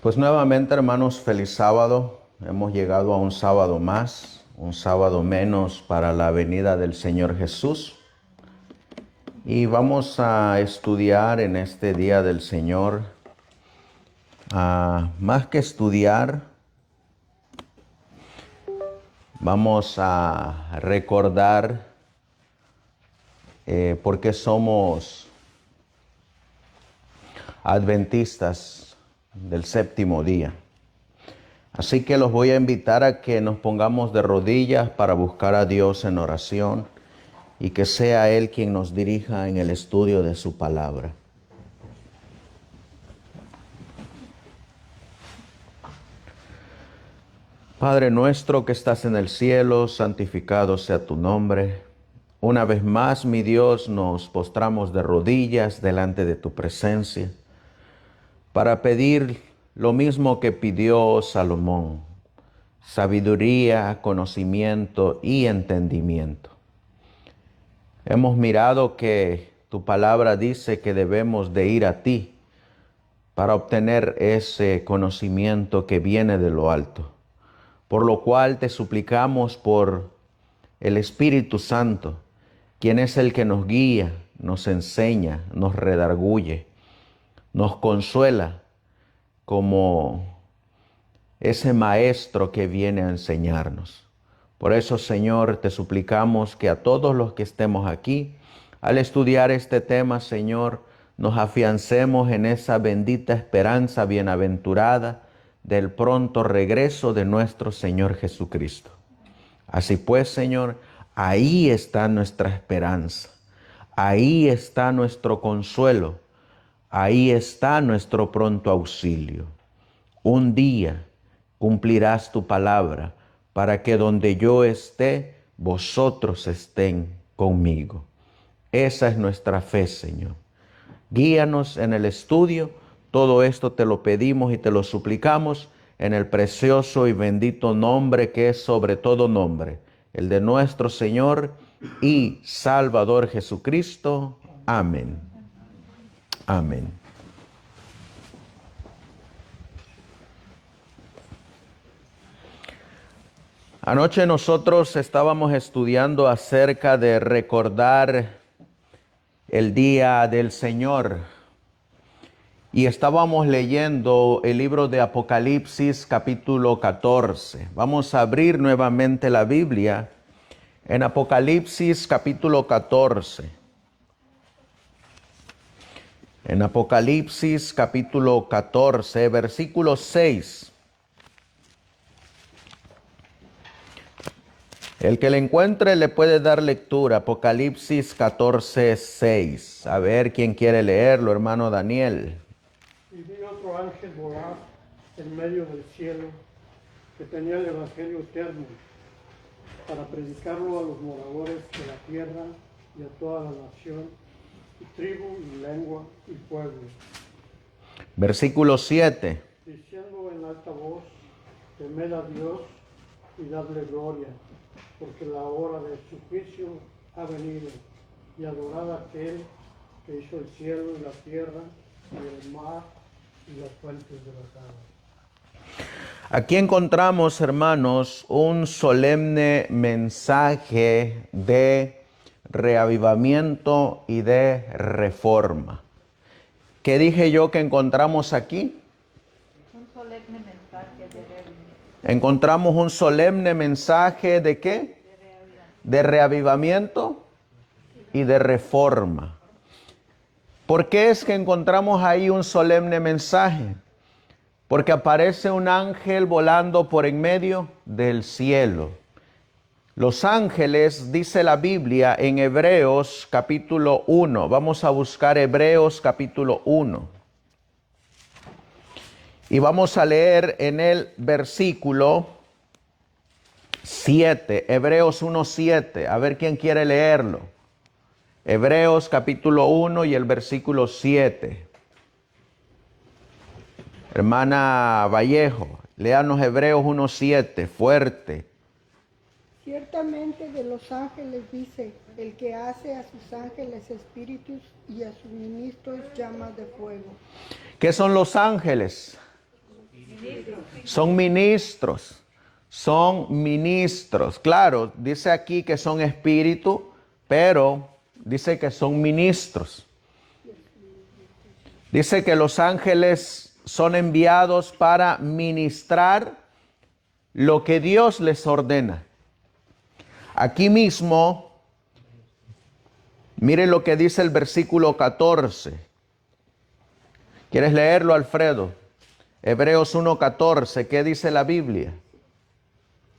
Pues nuevamente, hermanos, feliz sábado. Hemos llegado a un sábado más, un sábado menos para la venida del Señor Jesús. Y vamos a estudiar en este día del Señor. Más que estudiar, vamos a recordar por qué somos adventistas del séptimo día. Así que los voy a invitar a que nos pongamos de rodillas para buscar a Dios en oración y que sea Él quien nos dirija en el estudio de su palabra. Padre nuestro que estás en el cielo, santificado sea tu nombre. Una vez más, mi Dios, nos postramos de rodillas delante de tu presencia para pedir lo mismo que pidió Salomón: sabiduría, conocimiento y entendimiento. Hemos mirado que tu palabra dice que debemos de ir a ti para obtener ese conocimiento que viene de lo alto. Por lo cual te suplicamos por el Espíritu Santo, quien es el que nos guía, nos enseña, nos redarguye, nos consuela como ese maestro que viene a enseñarnos. Por eso, Señor, te suplicamos que a todos los que estemos aquí, al estudiar este tema, Señor, nos afiancemos en esa bendita esperanza bienaventurada del pronto regreso de nuestro Señor Jesucristo. Así pues, Señor, ahí está nuestra esperanza, ahí está nuestro consuelo, ahí está nuestro pronto auxilio. Un día cumplirás tu palabra para que donde yo esté, vosotros estén conmigo. Esa es nuestra fe, Señor. Guíanos en el estudio. Todo esto te lo pedimos y te lo suplicamos en el precioso y bendito nombre que es sobre todo nombre, el de nuestro Señor y Salvador Jesucristo. Amén. Amén. Anoche nosotros estábamos estudiando acerca de recordar el día del Señor y estábamos leyendo el libro de Apocalipsis capítulo 14. Vamos a abrir nuevamente la Biblia en Apocalipsis capítulo 14. En Apocalipsis capítulo 14, versículo 6. El que le encuentre le puede dar lectura. Apocalipsis 14, 6. A ver, ¿quién quiere leerlo, hermano Daniel? Y vi otro ángel volar en medio del cielo, que tenía el evangelio eterno, para predicarlo a los moradores de la tierra y a toda la nación, y tribu, y lengua, y pueblo. Versículo 7. Diciendo en alta voz: temed a Dios y dadle gloria, porque la hora de su juicio ha venido, y adorad a aquel que hizo el cielo y la tierra y el mar y las fuentes de las aguas. Aquí encontramos, hermanos, un solemne mensaje de reavivamiento y de reforma. ¿Qué dije yo que encontramos aquí? Un solemne mensaje de reavivamiento. Encontramos un solemne mensaje ¿de qué? De reavivamiento y de reforma. ¿Por qué es que encontramos ahí un solemne mensaje? Porque aparece un ángel volando por en medio del cielo. Los ángeles, dice la Biblia en Hebreos capítulo 1. Vamos a buscar Hebreos capítulo 1. Y vamos a leer en el versículo 7. Hebreos 1:7. A ver quién quiere leerlo. Hebreos capítulo 1 y el versículo 7. Hermana Vallejo, léanos Hebreos 1:7, fuerte. Ciertamente de los ángeles dice: el que hace a sus ángeles espíritus y a sus ministros llamas de fuego. ¿Qué son los ángeles? Son ministros. Son ministros. Claro, dice aquí que son espíritu, pero dice que son ministros. Dice que los ángeles son enviados para ministrar lo que Dios les ordena. Aquí mismo, mire lo que dice el versículo 14. ¿Quieres leerlo, Alfredo? Hebreos 1:14, ¿qué dice la Biblia?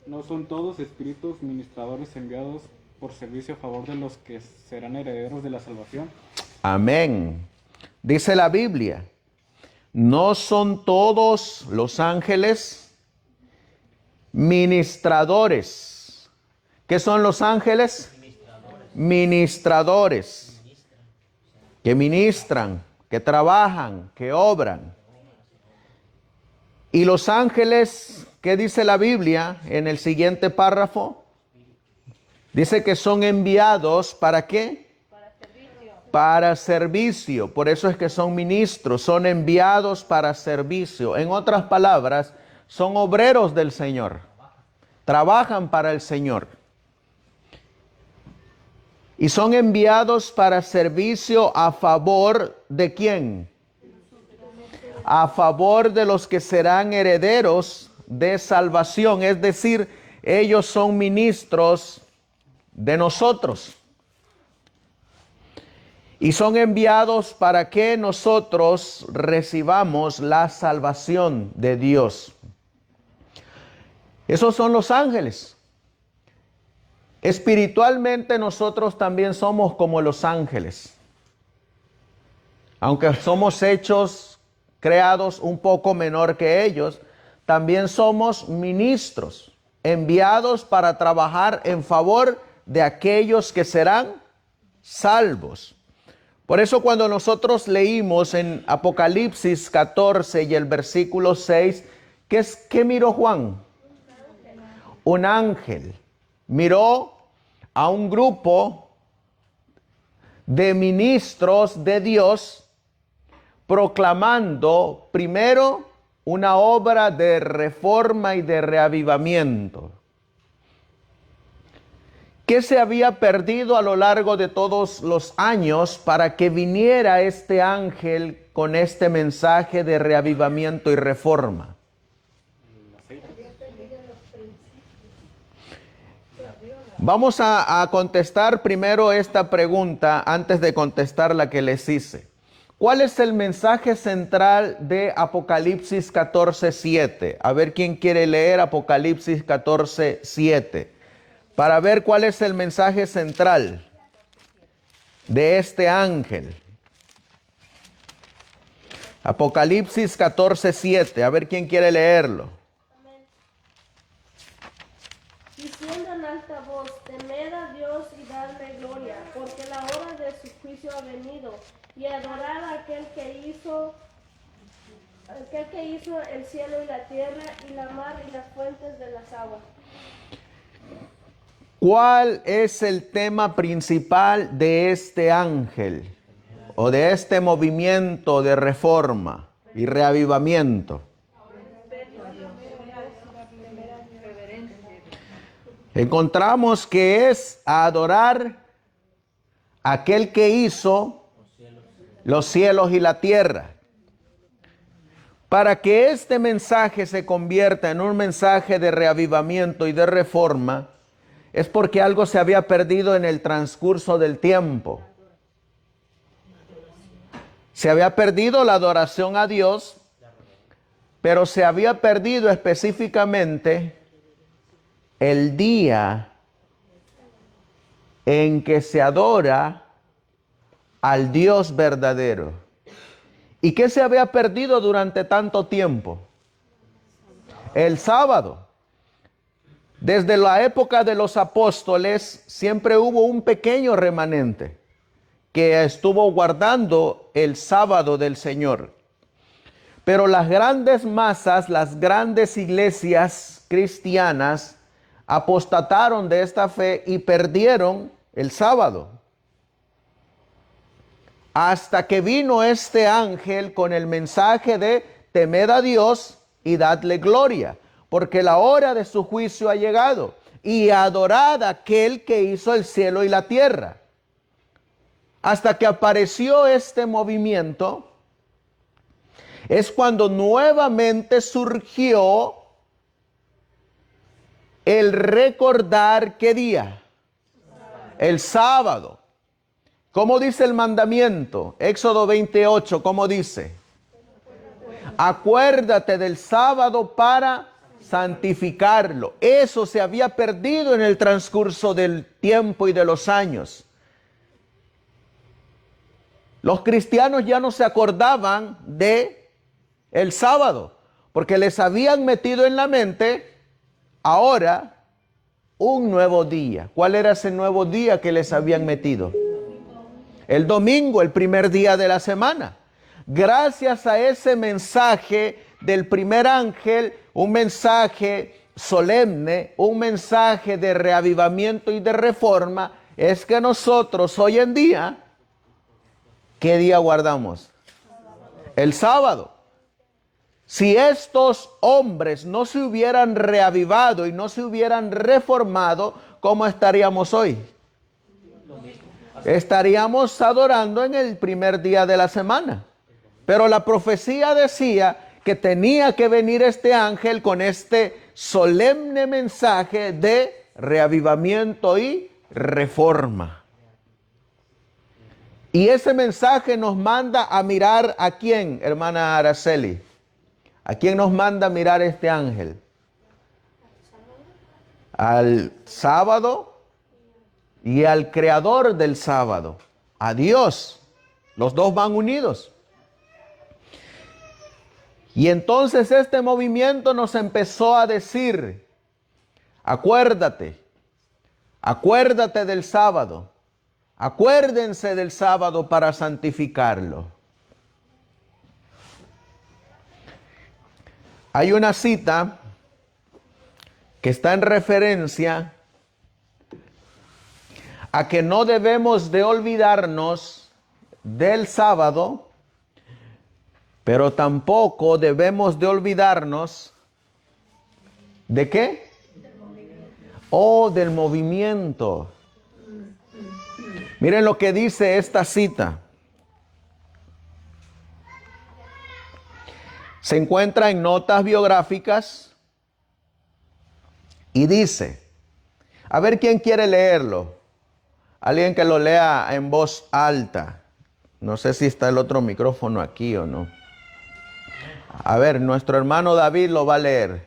No son todos espíritus ministradores enviados por servicio a favor de los que serán herederos de la salvación. Amén. Dice la Biblia, no son todos los ángeles ministradores. ¿Qué son los ángeles? Ministradores. Que ministran, que trabajan, que obran. Y los ángeles, ¿qué dice la Biblia en el siguiente párrafo? Dice que son enviados, ¿para qué? Para servicio. Por eso es que son ministros, son enviados para servicio. En otras palabras, son obreros del Señor. Trabajan para el Señor. Y son enviados para servicio a favor de ¿quién? A favor de los que serán herederos de salvación. Es decir, ellos son ministros de nosotros. Y son enviados para que nosotros recibamos la salvación de Dios. Esos son los ángeles. Espiritualmente nosotros también somos como los ángeles. Aunque somos hechos, creados un poco menor que ellos, también somos ministros, enviados para trabajar en favor de aquellos que serán salvos. Por eso cuando nosotros leímos en Apocalipsis 14 y el versículo 6, ¿qué miró Juan? Un ángel. Miró a un grupo de ministros de Dios proclamando primero una obra de reforma y de reavivamiento. ¿Qué se había perdido a lo largo de todos los años para que viniera este ángel con este mensaje de reavivamiento y reforma? Vamos a contestar primero esta pregunta antes de contestar la que les hice. ¿Cuál es el mensaje central de Apocalipsis 14:7? A ver quién quiere leer Apocalipsis 14:7. Para ver cuál es el mensaje central de este ángel. Apocalipsis 14:7. A ver quién quiere leerlo. Diciendo en alta voz, temed a Dios y dadle gloria, porque la hora de su juicio ha venido, y adorar a aquel que hizo el cielo y la tierra, y la mar y las fuentes de las aguas. ¿Cuál es el tema principal de este ángel o de este movimiento de reforma y reavivamiento? Encontramos que es adorar a aquel que hizo los cielos y la tierra. Para que este mensaje se convierta en un mensaje de reavivamiento y de reforma, es porque algo se había perdido en el transcurso del tiempo. Se había perdido la adoración a Dios, pero se había perdido específicamente el día en que se adora al Dios verdadero. ¿Y qué se había perdido durante tanto tiempo? El sábado. Desde la época de los apóstoles siempre hubo un pequeño remanente que estuvo guardando el sábado del Señor. Pero las grandes masas, las grandes iglesias cristianas apostataron de esta fe y perdieron el sábado. Hasta que vino este ángel con el mensaje de temed a Dios y dadle gloria, porque la hora de su juicio ha llegado, y adorad a aquel que hizo el cielo y la tierra. Hasta que apareció este movimiento, es cuando nuevamente surgió el recordar ¿qué día? El sábado. ¿Cómo dice el mandamiento? Éxodo 28, ¿cómo dice? Acuérdate del sábado para santificarlo. Eso se había perdido en el transcurso del tiempo y de los años. Los cristianos ya no se acordaban de el sábado, porque les habían metido en la mente ahora un nuevo día. ¿Cuál era ese nuevo día que les habían metido? El domingo, el primer día de la semana. Gracias a ese mensaje del primer ángel, un mensaje solemne, un mensaje de reavivamiento y de reforma, es que nosotros hoy en día, ¿qué día guardamos? El sábado. Si estos hombres no se hubieran reavivado y no se hubieran reformado, ¿cómo estaríamos hoy? Estaríamos adorando en el primer día de la semana. Pero la profecía decía que tenía que venir este ángel con este solemne mensaje de reavivamiento y reforma. Y ese mensaje nos manda a mirar ¿a quién, hermana Araceli? ¿A quién nos manda a mirar este ángel? Al sábado y al creador del sábado, a Dios. Los dos van unidos. Y entonces este movimiento nos empezó a decir, acuérdate del sábado, acuérdense del sábado para santificarlo. Hay una cita que está en referencia a que no debemos de olvidarnos del sábado, pero tampoco debemos de olvidarnos ¿de qué? Del movimiento. Miren lo que dice esta cita. Se encuentra en notas biográficas y dice, a ver quién quiere leerlo. Alguien que lo lea en voz alta. No sé si está el otro micrófono aquí o no. A ver, nuestro hermano David lo va a leer.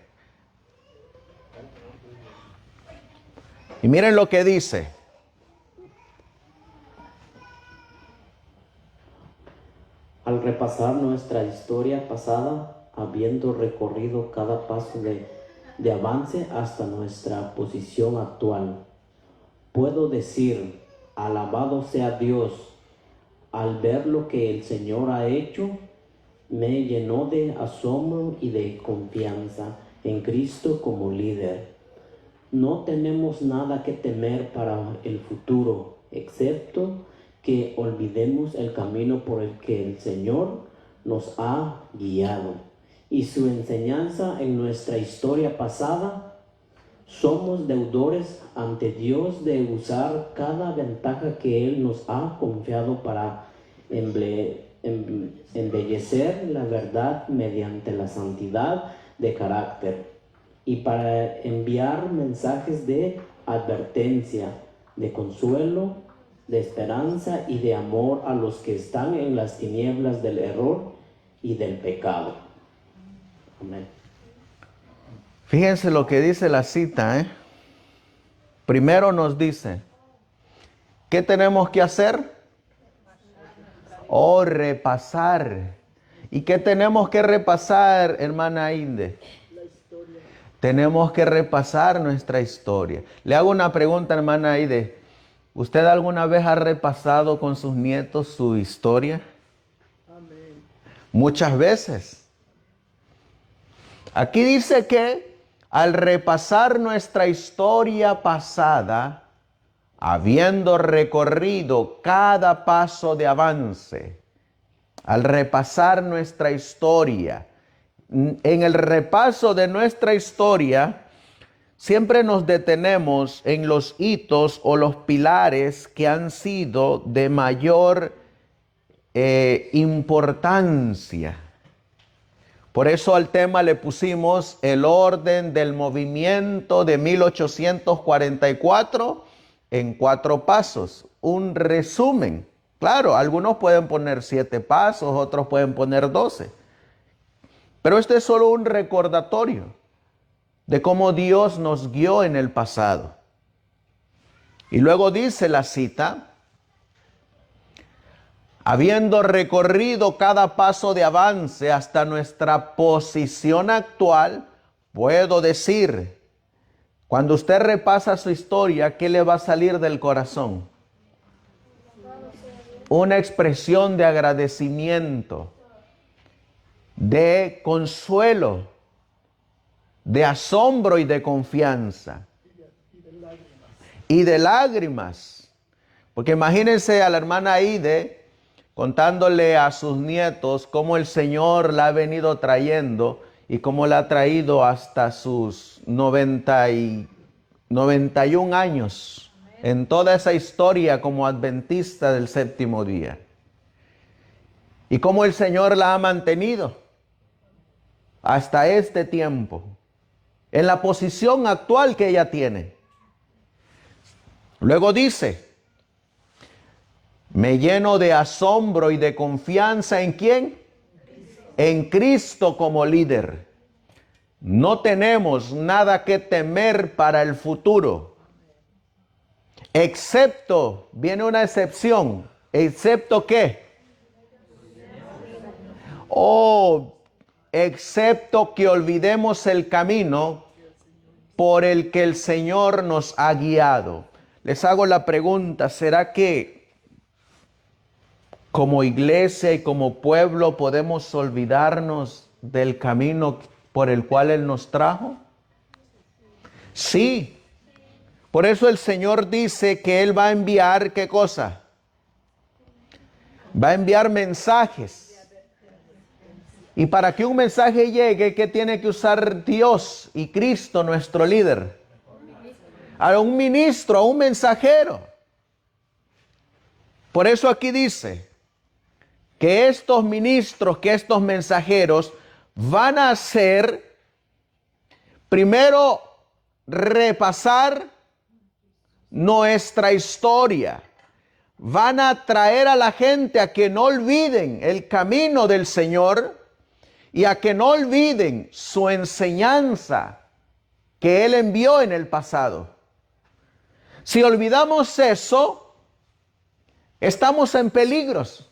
Y miren lo que dice. Al repasar nuestra historia pasada, habiendo recorrido cada paso de avance hasta nuestra posición actual, puedo decir, alabado sea Dios, al ver lo que el Señor ha hecho, me llenó de asombro y de confianza en Cristo como líder. No tenemos nada que temer para el futuro, excepto que olvidemos el camino por el que el Señor nos ha guiado y su enseñanza en nuestra historia pasada. Somos deudores ante Dios de usar cada ventaja que Él nos ha confiado para embellecer la verdad mediante la santidad de carácter y para enviar mensajes de advertencia, de consuelo, de esperanza y de amor a los que están en las tinieblas del error y del pecado. Amén. Fíjense lo que dice la cita, Primero nos dice, ¿qué tenemos que hacer? Repasar. ¿Y qué tenemos que repasar, hermana Inde? Tenemos que repasar nuestra historia. Le hago una pregunta, hermana Inde. ¿Usted alguna vez ha repasado con sus nietos su historia? Amén. Muchas veces. Aquí dice que al repasar nuestra historia pasada, habiendo recorrido cada paso de avance, al repasar nuestra historia, en el repaso de nuestra historia, siempre nos detenemos en los hitos o los pilares que han sido de mayor importancia. Por eso al tema le pusimos el orden del movimiento de 1844 en 4 pasos. Un resumen. Claro, algunos pueden poner 7 pasos, otros pueden poner 12. Pero este es solo un recordatorio de cómo Dios nos guió en el pasado. Y luego dice la cita: habiendo recorrido cada paso de avance hasta nuestra posición actual, puedo decir, cuando usted repasa su historia, ¿qué le va a salir del corazón? Una expresión de agradecimiento, de consuelo, de asombro y de confianza. Y de lágrimas. Porque imagínense a la hermana Aide contándole a sus nietos cómo el Señor la ha venido trayendo y cómo la ha traído hasta sus 91 años en toda esa historia como adventista del séptimo día. Y cómo el Señor la ha mantenido hasta este tiempo, en la posición actual que ella tiene. Luego dice: me lleno de asombro y de confianza ¿en quién? En Cristo como líder. No tenemos nada que temer para el futuro, excepto, viene una excepción, ¿excepto qué? Excepto que olvidemos el camino por el que el Señor nos ha guiado. Les hago la pregunta, ¿será que como iglesia y como pueblo podemos olvidarnos del camino por el cual Él nos trajo? Sí. Por eso el Señor dice que Él va a enviar, ¿qué cosa? Va a enviar mensajes. Y para que un mensaje llegue, ¿qué tiene que usar Dios y Cristo, nuestro líder? A un ministro, a un mensajero. Por eso aquí dice que estos ministros, que estos mensajeros van a hacer, primero, repasar nuestra historia. Van a traer a la gente a que no olviden el camino del Señor y a que no olviden su enseñanza que Él envió en el pasado. Si olvidamos eso, estamos en peligros.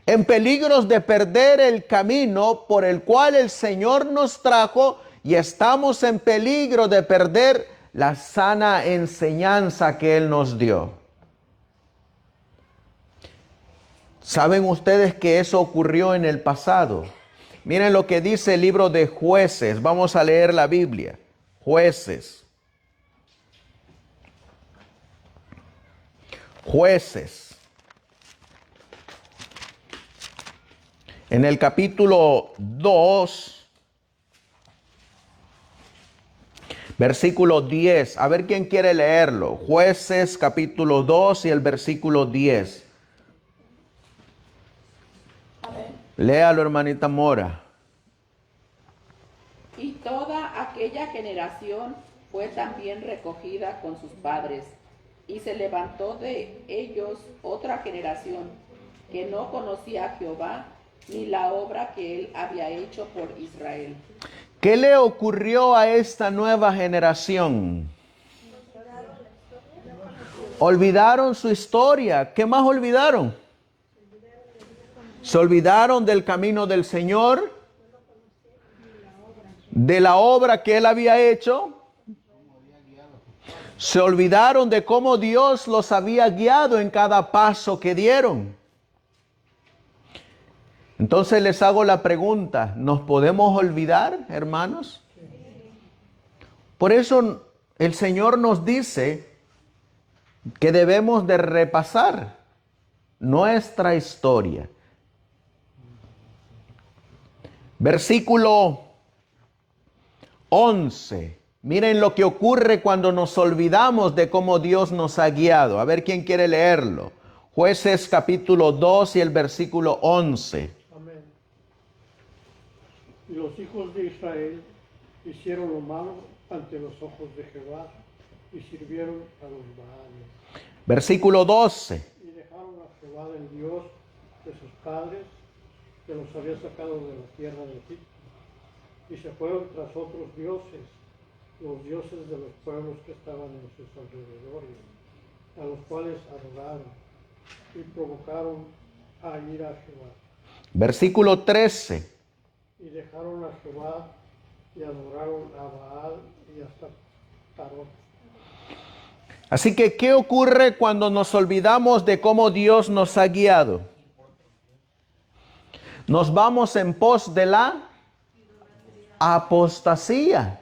En peligros de perder el camino por el cual el Señor nos trajo, y estamos en peligro de perder la sana enseñanza que Él nos dio. ¿Saben ustedes que eso ocurrió en el pasado? Miren lo que dice el libro de Jueces. Vamos a leer la Biblia. Jueces. Jueces. En el capítulo 2, versículo 10. A ver quién quiere leerlo. Jueces capítulo 2 y el versículo 10. Léalo, hermanita Mora. Y toda aquella generación fue también recogida con sus padres, y se levantó de ellos otra generación que no conocía a Jehová ni la obra que él había hecho por Israel. ¿Qué le ocurrió a esta nueva generación? Olvidaron su historia. ¿Qué más olvidaron? Se olvidaron del camino del Señor, de la obra que Él había hecho. Se olvidaron de cómo Dios los había guiado en cada paso que dieron. Entonces les hago la pregunta, ¿nos podemos olvidar, hermanos? Por eso el Señor nos dice que debemos de repasar nuestra historia. Versículo 11. Miren lo que ocurre cuando nos olvidamos de cómo Dios nos ha guiado. A ver quién quiere leerlo. Jueces capítulo 2 y el versículo 11. Amén. Y los hijos de Israel hicieron lo malo ante los ojos de Jehová y sirvieron a los Baales. Versículo 12. Y dejaron a Jehová el Dios de sus padres, que los había sacado de la tierra de Egipto, y se fueron tras otros dioses, los dioses de los pueblos que estaban en sus alrededores, a los cuales adoraron y provocaron a ir a Jehová. Versículo 13. Y dejaron a Jehová y adoraron a Baal y hasta Tarot. Así que, ¿qué ocurre cuando nos olvidamos de cómo Dios nos ha guiado? Nos vamos en pos de la apostasía,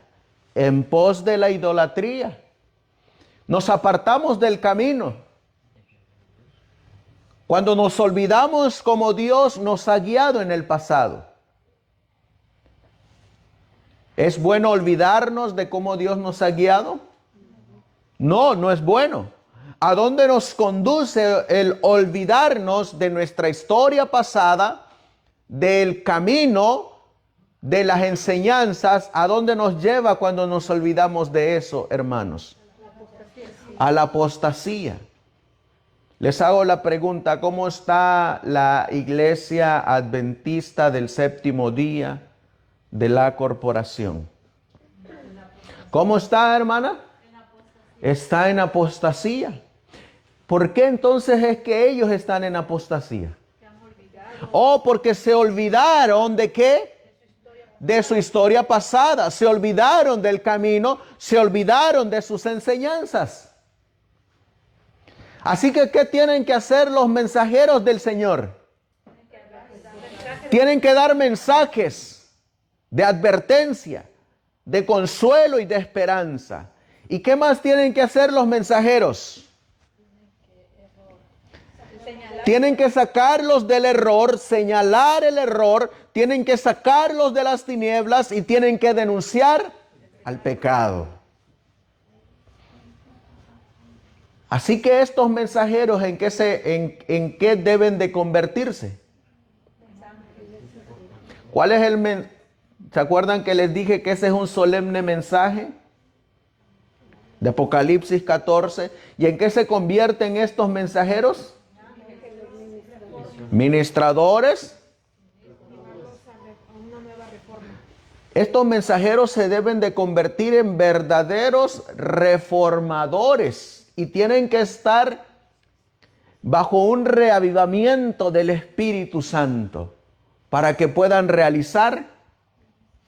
en pos de la idolatría. Nos apartamos del camino. Cuando nos olvidamos cómo Dios nos ha guiado en el pasado. ¿Es bueno olvidarnos de cómo Dios nos ha guiado? No, no es bueno. ¿A dónde nos conduce el olvidarnos de nuestra historia pasada, del camino, de las enseñanzas? ¿A dónde nos lleva cuando nos olvidamos de eso, hermanos? A la apostasía. Les hago la pregunta, ¿cómo está la iglesia adventista del séptimo día de la corporación? ¿Cómo está, hermana? Está en apostasía. ¿Por qué entonces es que ellos están en apostasía? Oh, porque se olvidaron ¿de qué? De su historia pasada. Se olvidaron del camino, se olvidaron de sus enseñanzas. Así que, ¿qué tienen que hacer los mensajeros del Señor? Tienen que dar mensajes de advertencia, de consuelo y de esperanza. ¿Y qué más tienen que hacer los mensajeros? Tienen que sacarlos del error, señalar el error, tienen que sacarlos de las tinieblas y tienen que denunciar al pecado. Así que estos mensajeros, ¿en qué deben de convertirse? ¿Cuál es el mensaje? ¿Se acuerdan que les dije que ese es un solemne mensaje? De Apocalipsis 14. ¿Y en qué se convierten estos mensajeros? Ministradores. Estos mensajeros se deben de convertir en verdaderos reformadores y tienen que estar bajo un reavivamiento del Espíritu Santo para que puedan realizar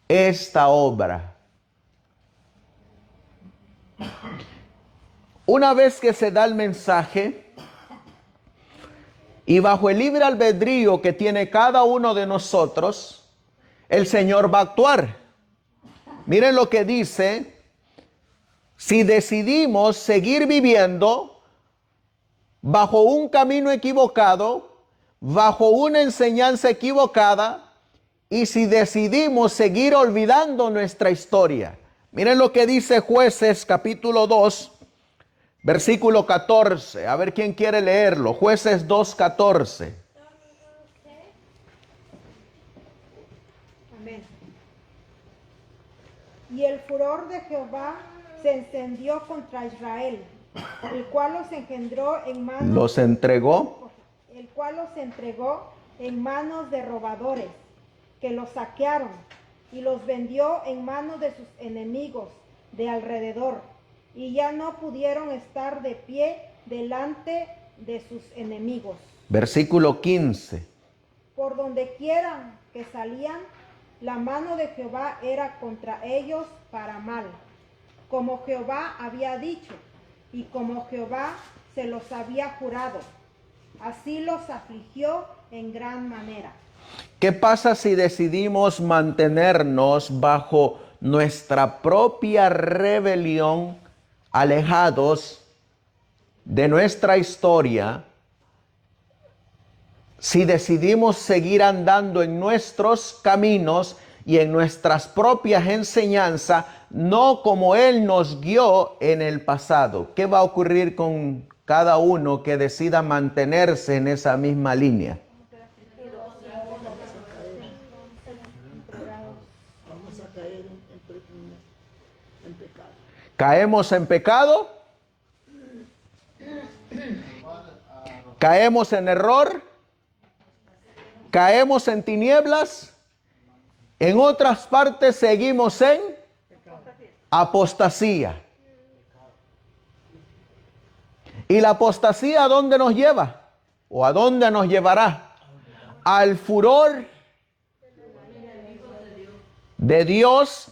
esta obra. Una vez que se da el mensaje y bajo el libre albedrío que tiene cada uno de nosotros, el Señor va a actuar. Miren lo que dice: si decidimos seguir viviendo bajo un camino equivocado, bajo una enseñanza equivocada, y si decidimos seguir olvidando nuestra historia. Miren lo que dice Jueces capítulo 2, versículo 14. A ver quién quiere leerlo. Jueces 2, 14. Amén. Y el furor de Jehová se encendió contra Israel, el cual los engendró en manos... Los entregó. El cual los entregó en manos de robadores, que los saquearon, y los vendió en manos de sus enemigos de alrededor, y ya no pudieron estar de pie delante de sus enemigos. Versículo 15. Por donde quieran que salían, la mano de Jehová era contra ellos para mal, como Jehová había dicho, y como Jehová se los había jurado. Así los afligió en gran manera. ¿Qué pasa si decidimos mantenernos bajo nuestra propia rebelión, alejados de nuestra historia? Si decidimos seguir andando en nuestros caminos y en nuestras propias enseñanzas, no como Él nos guió en el pasado. ¿Qué va a ocurrir con cada uno que decida mantenerse en esa misma línea? Vamos a caer en pecado. ¿Caemos en pecado? ¿Caemos en error? ¿Caemos en tinieblas? En otras partes seguimos en apostasía. ¿Y la apostasía a dónde nos lleva? ¿O a dónde nos llevará? Al furor de Dios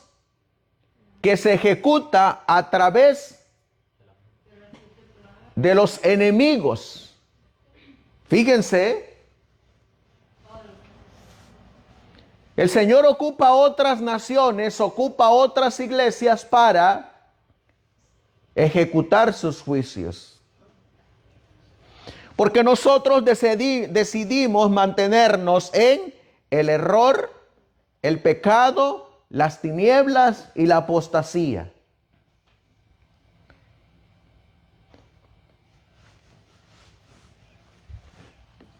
que se ejecuta a través de los enemigos. Fíjense, el Señor ocupa otras naciones, ocupa otras iglesias para ejecutar sus juicios. Porque nosotros decidimos mantenernos en el error, el pecado, las tinieblas y la apostasía.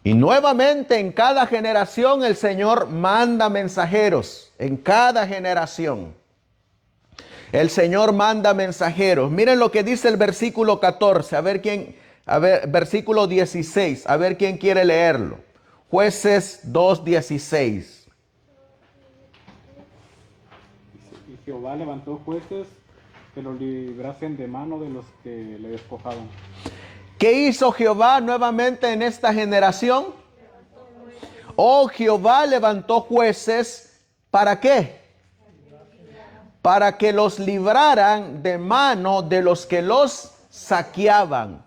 Y nuevamente en cada generación el Señor manda mensajeros. En cada generación el Señor manda mensajeros. Miren lo que dice el versículo 14. Versículo 16. A ver quién quiere leerlo. Jueces 2:16. Y Jehová levantó jueces que los librasen de mano de los que le despojaban. ¿Qué hizo Jehová nuevamente en esta generación? Oh, Jehová levantó jueces, ¿para qué? Para que los libraran de mano de los que los saqueaban.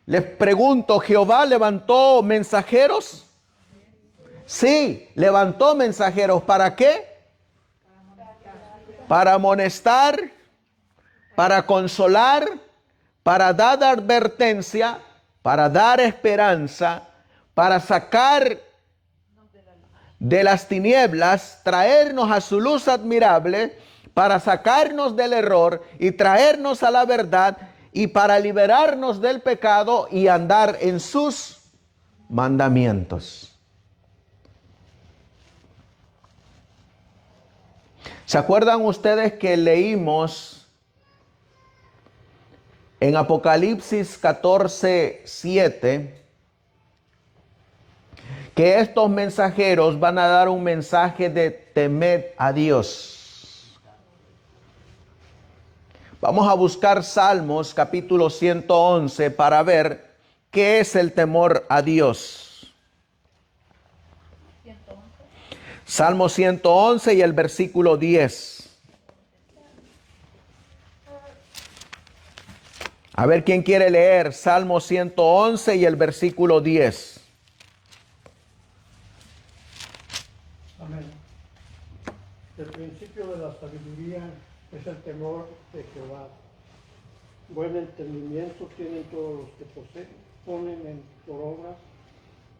Les pregunto, ¿Jehová levantó mensajeros? Sí, levantó mensajeros. ¿Para qué? Para amonestar, para consolar, para dar advertencia, para dar esperanza, para sacar de las tinieblas, traernos a su luz admirable, para sacarnos del error y traernos a la verdad y para liberarnos del pecado y andar en sus mandamientos. ¿Se acuerdan ustedes que leímos en Apocalipsis 14:7 que estos mensajeros van a dar un mensaje de temed a Dios? Vamos a buscar Salmos capítulo 111 para ver qué es el temor a Dios. Salmo 111 y el versículo 10. A ver quién quiere leer Salmo 111 y el versículo 10. Amén. El principio de la sabiduría es el temor de Jehová. Buen entendimiento tienen todos los que ponen por obra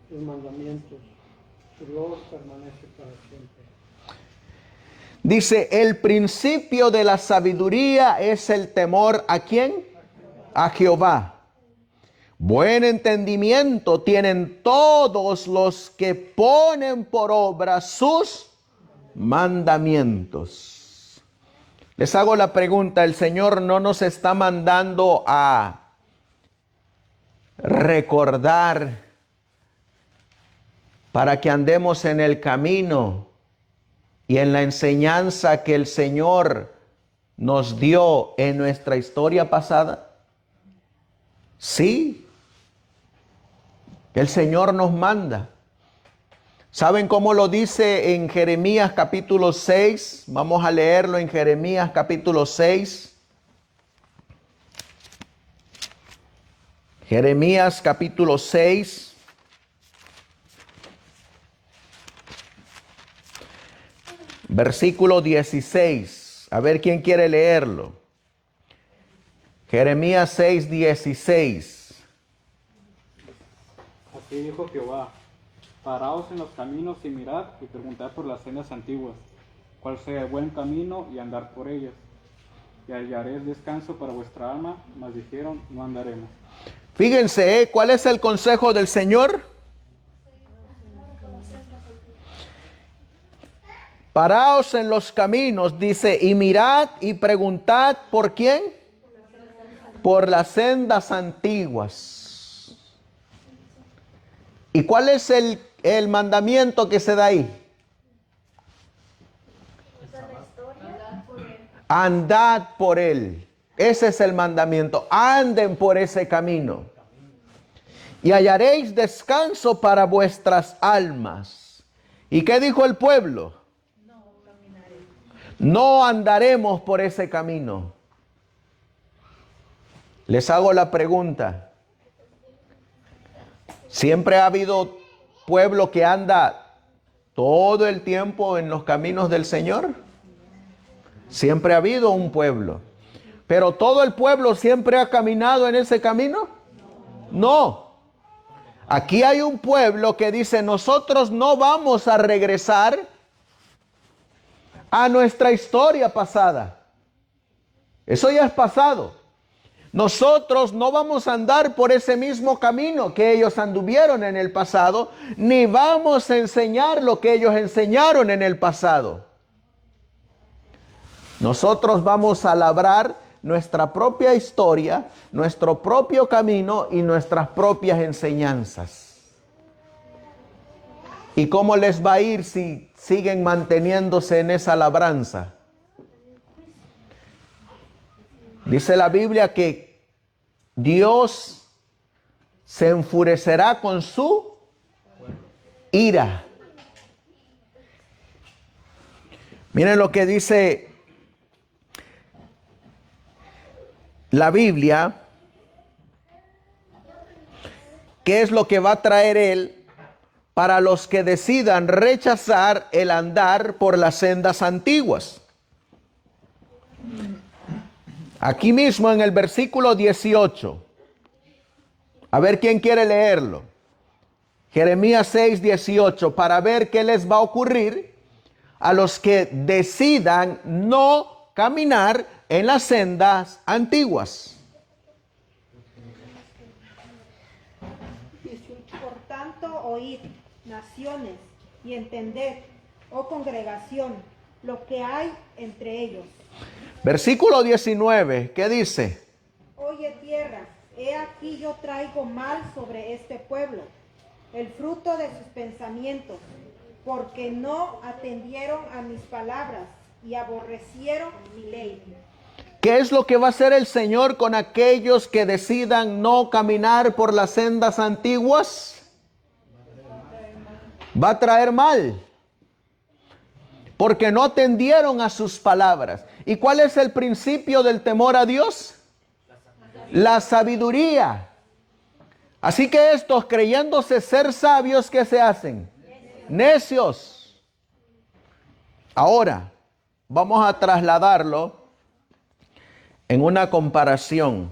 sus mandamientos. Su loor permanece para siempre. Dice, el principio de la sabiduría es el temor ¿a quién? A Jehová. Buen entendimiento tienen todos los que ponen por obra sus mandamientos. Les hago la pregunta, ¿el Señor no nos está mandando a recordar para que andemos en el camino y en la enseñanza que el Señor nos dio en nuestra historia pasada? Sí, el Señor nos manda. ¿Saben cómo lo dice en Jeremías capítulo 6? Vamos a leerlo en Jeremías capítulo 6. Jeremías capítulo 6. Versículo 16. A ver quién quiere leerlo. Jeremías 6:16. Así dijo Jehová: paraos en los caminos y mirad y preguntad por las sendas antiguas, cuál sea el buen camino y andar por ellas. Y hallaréis descanso para vuestra alma, mas dijeron, no andaremos. Fíjense, ¿cuál es el consejo del Señor? Paraos en los caminos, dice, y mirad y preguntad, ¿por quién? Por las sendas antiguas. ¿Y cuál es el mandamiento que se da ahí? Andad por él. Ese es el mandamiento. Anden por ese camino. Y hallaréis descanso para vuestras almas. ¿Y qué dijo el pueblo? No andaremos por ese camino. Les hago la pregunta. ¿Siempre ha habido pueblo que anda todo el tiempo en los caminos del Señor? Siempre ha habido un pueblo. ¿Pero todo el pueblo siempre ha caminado en ese camino? No. Aquí hay un pueblo que dice, nosotros no vamos a regresar a nuestra historia pasada. Eso ya es pasado. Nosotros no vamos a andar por ese mismo camino que ellos anduvieron en el pasado, ni vamos a enseñar lo que ellos enseñaron en el pasado. Nosotros vamos a labrar nuestra propia historia, nuestro propio camino y nuestras propias enseñanzas. ¿Y cómo les va a ir si siguen manteniéndose en esa labranza? Dice la Biblia que Dios se enfurecerá con su ira. Miren lo que dice la Biblia. ¿Qué es lo que va a traer Él para los que decidan rechazar el andar por las sendas antiguas? Aquí mismo en el versículo 18. A ver quién quiere leerlo. Jeremías 6, 18. Para ver qué les va a ocurrir a los que decidan no caminar en las sendas antiguas. Por tanto, oíd, naciones, y entended, oh congregación, lo que hay entre ellos. Versículo 19, ¿qué dice? Oye tierra, he aquí yo traigo mal sobre este pueblo, el fruto de sus pensamientos, porque no atendieron a mis palabras y aborrecieron mi ley. ¿Qué es lo que va a hacer el Señor con aquellos que decidan no caminar por las sendas antiguas? Va a traer mal. Porque no atendieron a sus palabras. ¿Y cuál es el principio del temor a Dios? La sabiduría. Así que estos, creyéndose ser sabios, ¿qué se hacen? Necios. Ahora, vamos a trasladarlo en una comparación.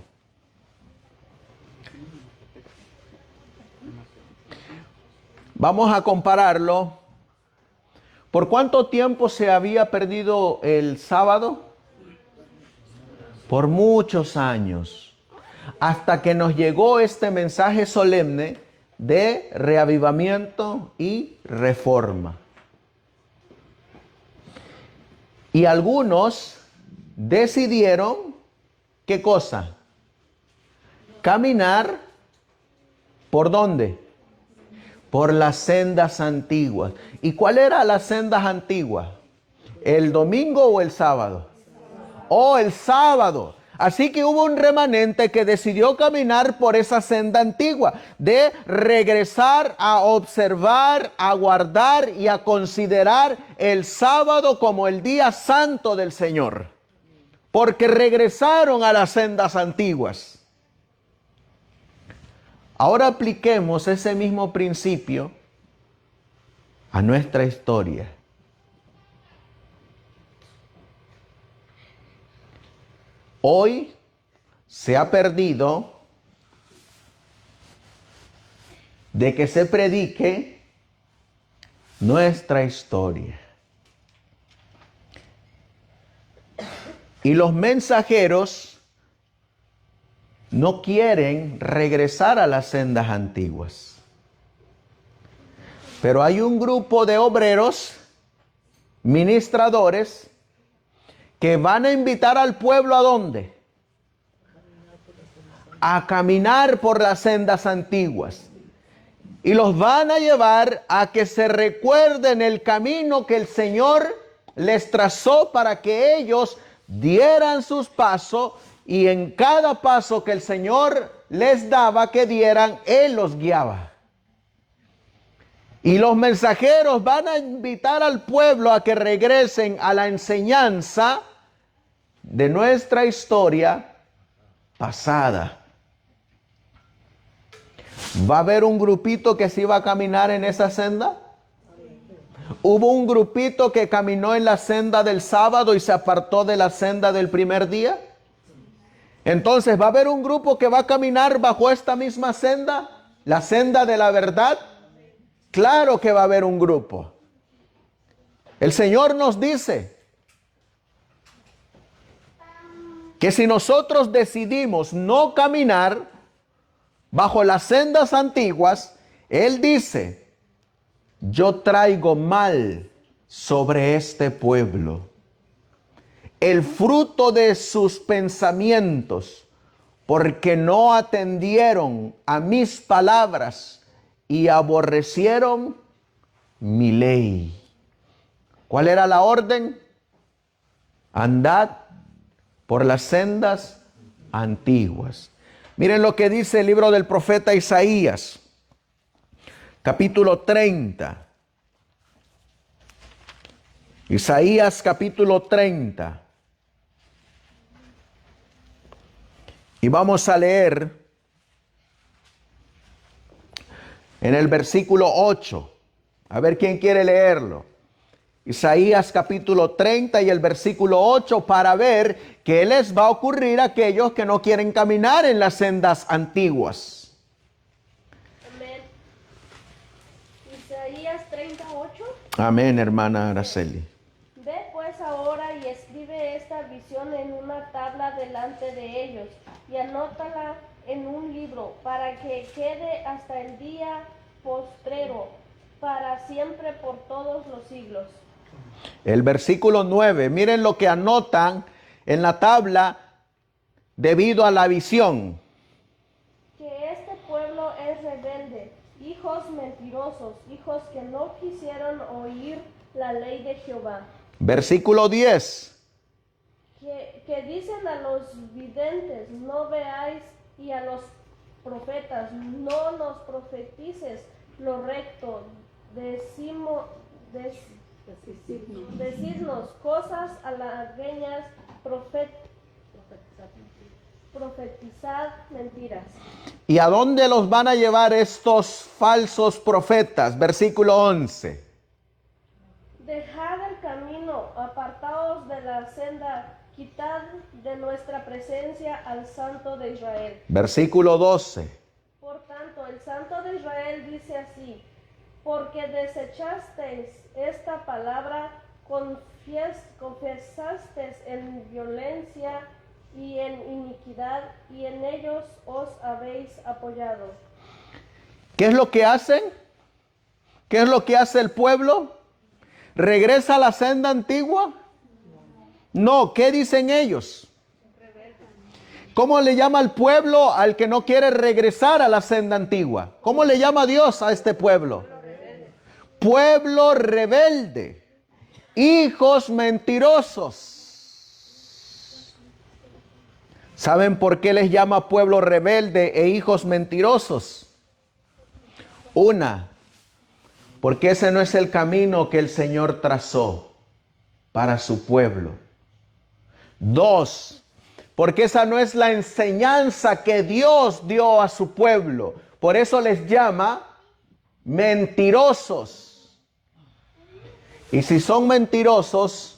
Vamos a compararlo. ¿Por cuánto tiempo se había perdido el sábado? Por muchos años. Hasta que nos llegó este mensaje solemne de reavivamiento y reforma. Y algunos decidieron, ¿qué cosa? Caminar, ¿por dónde? Por las sendas antiguas. ¿Y cuál era las sendas antiguas? ¿El domingo o el sábado? Oh, el sábado. Así que hubo un remanente que decidió caminar por esa senda antigua, de regresar a observar, a guardar y a considerar el sábado como el día santo del Señor. Porque regresaron a las sendas antiguas. Ahora apliquemos ese mismo principio a nuestra historia. Hoy se ha perdido de que se predique nuestra historia. Y los mensajeros no quieren regresar a las sendas antiguas. Pero hay un grupo de obreros, ministradores, que van a invitar al pueblo ¿a dónde? A caminar por las sendas antiguas. Y los van a llevar a que se recuerden el camino que el Señor les trazó para que ellos dieran sus pasos, y en cada paso que el Señor les daba que dieran, Él los guiaba. Y los mensajeros van a invitar al pueblo a que regresen a la enseñanza de nuestra historia pasada. ¿Va a haber un grupito que se iba a caminar en esa senda? ¿Hubo un grupito que caminó en la senda del sábado y se apartó de la senda del primer día? Entonces, ¿va a haber un grupo que va a caminar bajo esta misma senda? ¿La senda de la verdad? Claro que va a haber un grupo. El Señor nos dice que si nosotros decidimos no caminar bajo las sendas antiguas, Él dice: yo traigo mal sobre este pueblo, el fruto de sus pensamientos, porque no atendieron a mis palabras y aborrecieron mi ley. ¿Cuál era la orden? Andad por las sendas antiguas. Miren lo que dice el libro del profeta Isaías, capítulo 30. Isaías capítulo 30. Y vamos a leer en el versículo 8. A ver quién quiere leerlo. Isaías capítulo 30 y el versículo 8, para ver qué les va a ocurrir a aquellos que no quieren caminar en las sendas antiguas. Amén. Isaías 38. Amén, hermana Araceli. Ve pues ahora y escribe esta visión en una tabla delante de ellos, y anótala en un libro, para que quede hasta el día postrero, para siempre por todos los siglos. El versículo 9, miren lo que anotan en la tabla debido a la visión. Que este pueblo es rebelde, hijos mentirosos, hijos que no quisieron oír la ley de Jehová. Versículo 10. Que dicen a los videntes, no veáis, y a los profetas, no nos profetices lo recto, decidnos cosas halagüeñas, profetizad mentiras. ¿Y a dónde los van a llevar estos falsos profetas? Versículo 11. Dejad el camino, apartaos de la senda, quitad de nuestra presencia al Santo de Israel. Versículo 12. Por tanto, el Santo de Israel dice así: porque desechasteis esta palabra, confesasteis en violencia y en iniquidad, y en ellos os habéis apoyado. ¿Qué es lo que hacen? ¿Qué es lo que hace el pueblo? ¿Regresa a la senda antigua? No, ¿qué dicen ellos? ¿Cómo le llama al pueblo al que no quiere regresar a la senda antigua? ¿Cómo le llama Dios a este pueblo? Pueblo rebelde, hijos mentirosos. ¿Saben por qué les llama pueblo rebelde e hijos mentirosos? Una, porque ese no es el camino que el Señor trazó para su pueblo. Dos, porque esa no es la enseñanza que Dios dio a su pueblo. Por eso les llama mentirosos. Y si son mentirosos,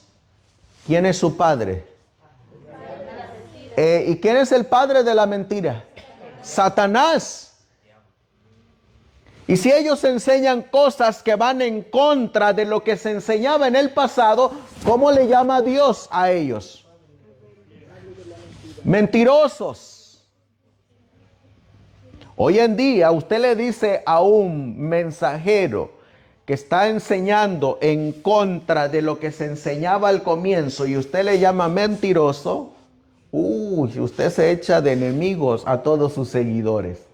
¿quién es su padre? ¿Y quién es el padre de la mentira? Satanás. Y si ellos enseñan cosas que van en contra de lo que se enseñaba en el pasado, ¿cómo le llama Dios a ellos? Mentirosos. Hoy en día usted le dice a un mensajero que está enseñando en contra de lo que se enseñaba al comienzo y usted le llama mentiroso, usted se echa de enemigos a todos sus seguidores.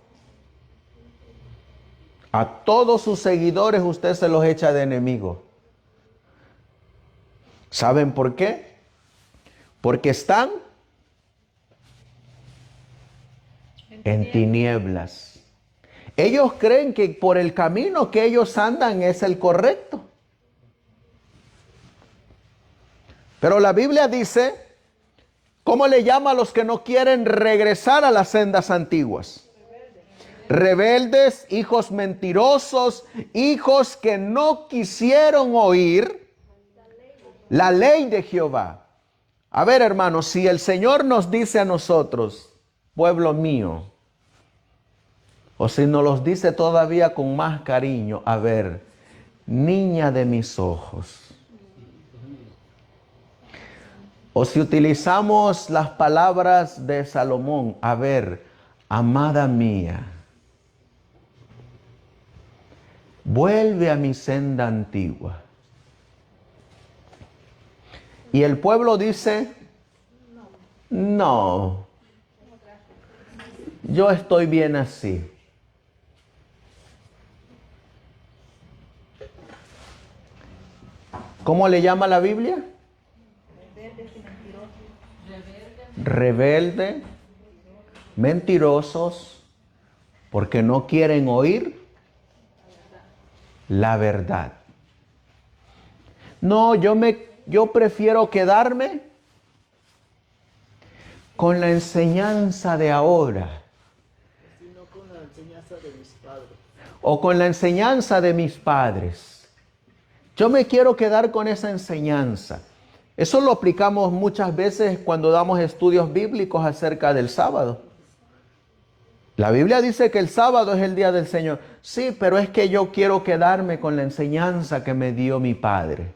A todos sus seguidores usted se los echa de enemigos. ¿Saben por qué? Porque están en tinieblas. Ellos creen que por el camino que ellos andan es el correcto. Pero la Biblia dice, ¿cómo le llama a los que no quieren regresar a las sendas antiguas? Rebeldes, hijos mentirosos, hijos que no quisieron oír la ley de Jehová. A ver, hermanos, si el Señor nos dice a nosotros, pueblo mío, o si nos los dice todavía con más cariño, a ver, niña de mis ojos. O si utilizamos las palabras de Salomón, a ver, amada mía, vuelve a mi senda antigua. Y el pueblo dice, no, yo estoy bien así. ¿Cómo le llama la Biblia? Rebelde, mentirosos, porque no quieren oír la verdad. No, yo prefiero quedarme con la enseñanza de ahora. Sino con la enseñanza de mis padres. O con la enseñanza de mis padres. Yo me quiero quedar con esa enseñanza. Eso lo aplicamos muchas veces cuando damos estudios bíblicos acerca del sábado. La Biblia dice que el sábado es el día del Señor. Sí, pero es que yo quiero quedarme con la enseñanza que me dio mi padre.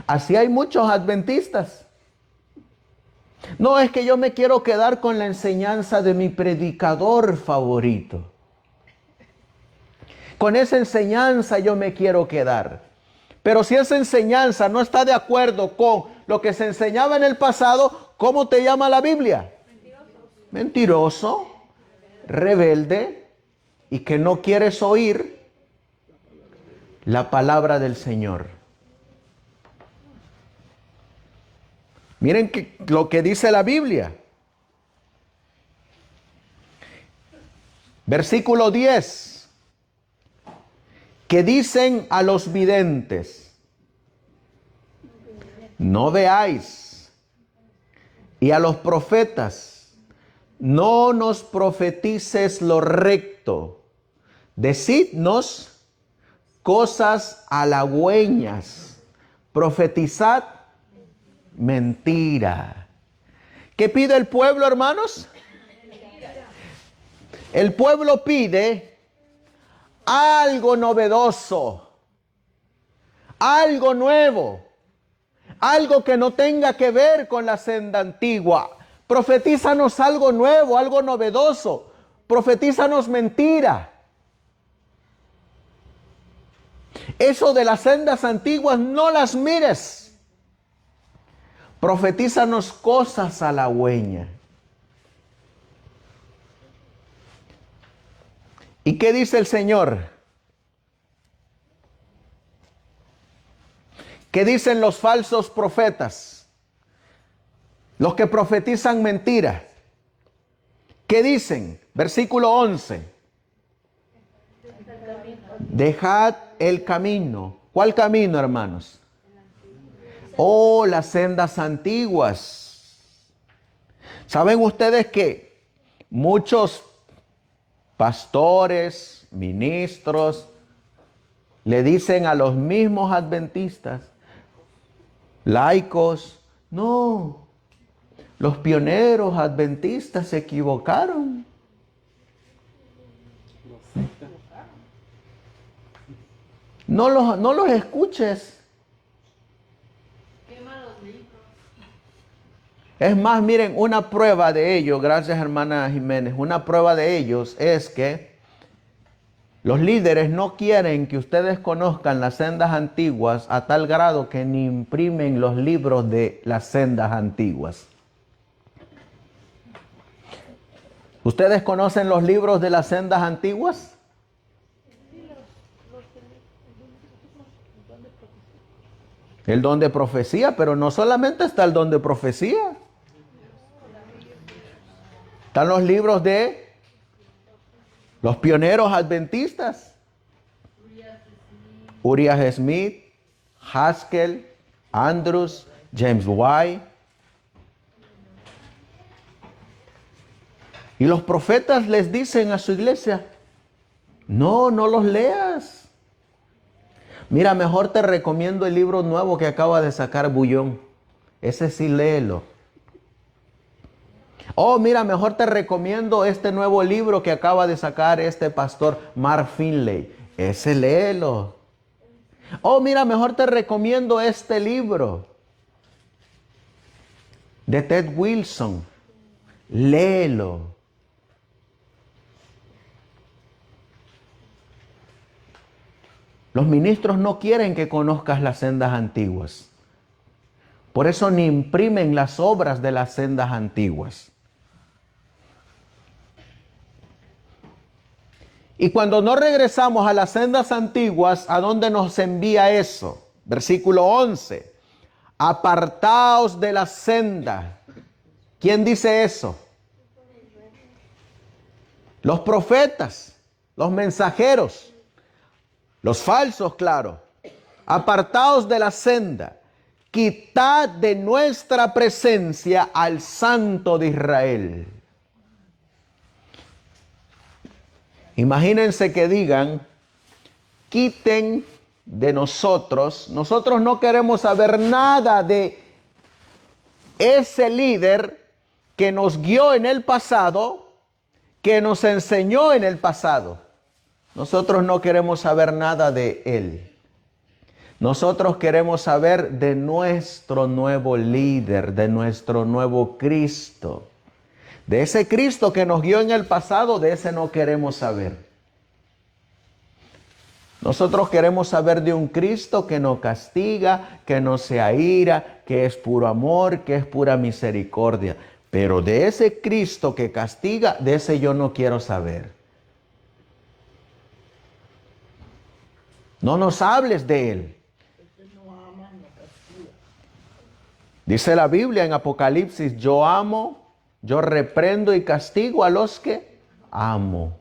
Así hay muchos adventistas. No, es que yo me quiero quedar con la enseñanza de mi predicador favorito. Con esa enseñanza yo me quiero quedar. Pero si esa enseñanza no está de acuerdo con lo que se enseñaba en el pasado, ¿cómo te llama la Biblia? Mentiroso, rebelde y que no quieres oír la palabra del Señor. Miren lo que dice la Biblia. Versículo 10. Que dicen a los videntes, no veáis, y a los profetas, no nos profetices lo recto, decidnos cosas halagüeñas, profetizad mentira. ¿Qué pide el pueblo, hermanos? El pueblo pide algo novedoso, algo nuevo, algo que no tenga que ver con la senda antigua. Profetízanos algo nuevo, algo novedoso. Profetízanos mentira. Eso de las sendas antiguas no las mires. Profetízanos cosas halagüeñas. ¿Y qué dice el Señor? ¿Qué dicen los falsos profetas? Los que profetizan mentira. ¿Qué dicen? Versículo 11. Dejad el camino. ¿Cuál camino, hermanos? Oh, las sendas antiguas. ¿Saben ustedes que muchos pastores, ministros, le dicen a los mismos adventistas, laicos, no, los pioneros adventistas se equivocaron? No los escuches. Es más, miren, una prueba de ello, gracias hermana Jiménez, una prueba de ellos es que los líderes no quieren que ustedes conozcan las sendas antiguas a tal grado que ni imprimen los libros de las sendas antiguas. ¿Ustedes conocen los libros de las sendas antiguas? El don de profecía, pero no solamente está el don de profecía. Están los libros de los pioneros adventistas. Uriah Smith, Haskell, Andrews, James White. Y los profetas les dicen a su iglesia, no los leas. Mira, mejor te recomiendo el libro nuevo que acaba de sacar Bullón. Ese sí léelo. Oh, mira, mejor te recomiendo este nuevo libro que acaba de sacar este pastor Mark Finley. Ese léelo. Oh, mira, mejor te recomiendo este libro de Ted Wilson. Léelo. Los ministros no quieren que conozcas las sendas antiguas. Por eso ni imprimen las obras de las sendas antiguas. Y cuando no regresamos a las sendas antiguas, ¿a dónde nos envía eso? Versículo 11. Apartaos de la senda. ¿Quién dice eso? Los profetas, los mensajeros. Los falsos, claro. Apartaos de la senda. Quitad de nuestra presencia al Santo de Israel. Imagínense que digan, quiten de nosotros. Nosotros no queremos saber nada de ese líder que nos guió en el pasado, que nos enseñó en el pasado. Nosotros no queremos saber nada de él. Nosotros queremos saber de nuestro nuevo líder, de nuestro nuevo Cristo. De ese Cristo que nos guió en el pasado, de ese no queremos saber. Nosotros queremos saber de un Cristo que no castiga, que no se aira, que es puro amor, que es pura misericordia. Pero de ese Cristo que castiga, de ese yo no quiero saber. No nos hables de él. Dice la Biblia en Apocalipsis, yo amo, yo reprendo y castigo a los que amo.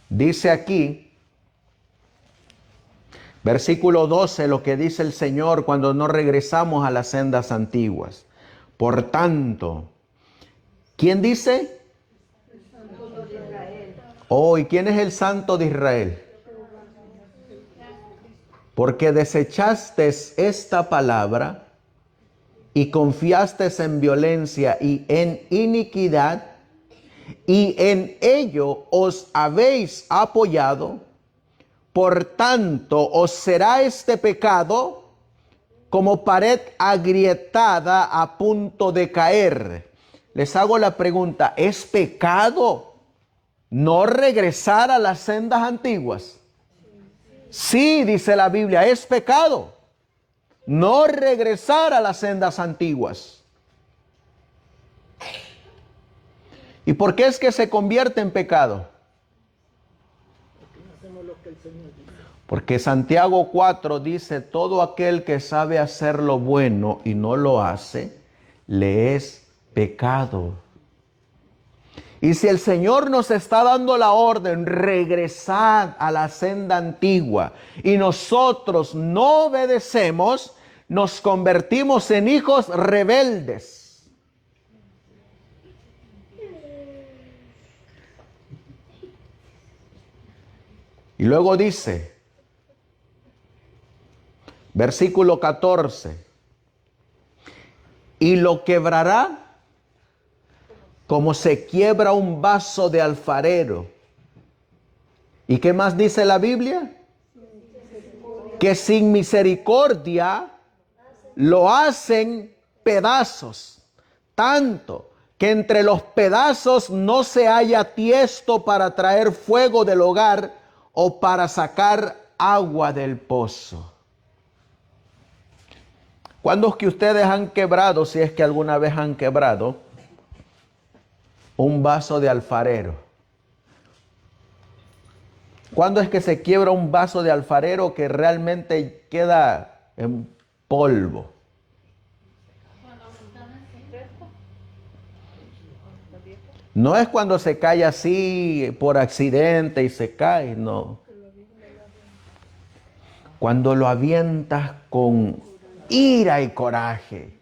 Dice aquí, versículo 12, lo que dice el Señor cuando no regresamos a las sendas antiguas. Por tanto, ¿quién dice? Oh, ¿y quién es el Santo de Israel? Porque desechaste esta palabra y confiaste en violencia y en iniquidad, y en ello os habéis apoyado. Por tanto, os será este pecado como pared agrietada a punto de caer. Les hago la pregunta, ¿es pecado no regresar a las sendas antiguas? Sí, dice la Biblia, es pecado no regresar a las sendas antiguas. ¿Y por qué es que se convierte en pecado? Porque Santiago 4 dice, todo aquel que sabe hacer lo bueno y no lo hace, le es pecado. Y si el Señor nos está dando la orden, regresad a la senda antigua, y nosotros no obedecemos, nos convertimos en hijos rebeldes. Y luego dice, versículo 14, y lo quebrará como se quiebra un vaso de alfarero. ¿Y qué más dice la Biblia? que sin misericordia lo hacen pedazos, tanto que entre los pedazos no se halla tiesto para traer fuego del hogar o para sacar agua del pozo. ¿Cuándo es que ustedes han quebrado, si es que alguna vez han quebrado, un vaso de alfarero? ¿Cuándo es que se quiebra un vaso de alfarero que realmente queda en polvo? No es cuando se cae así por accidente y se cae, no. Cuando lo avientas con ira y coraje,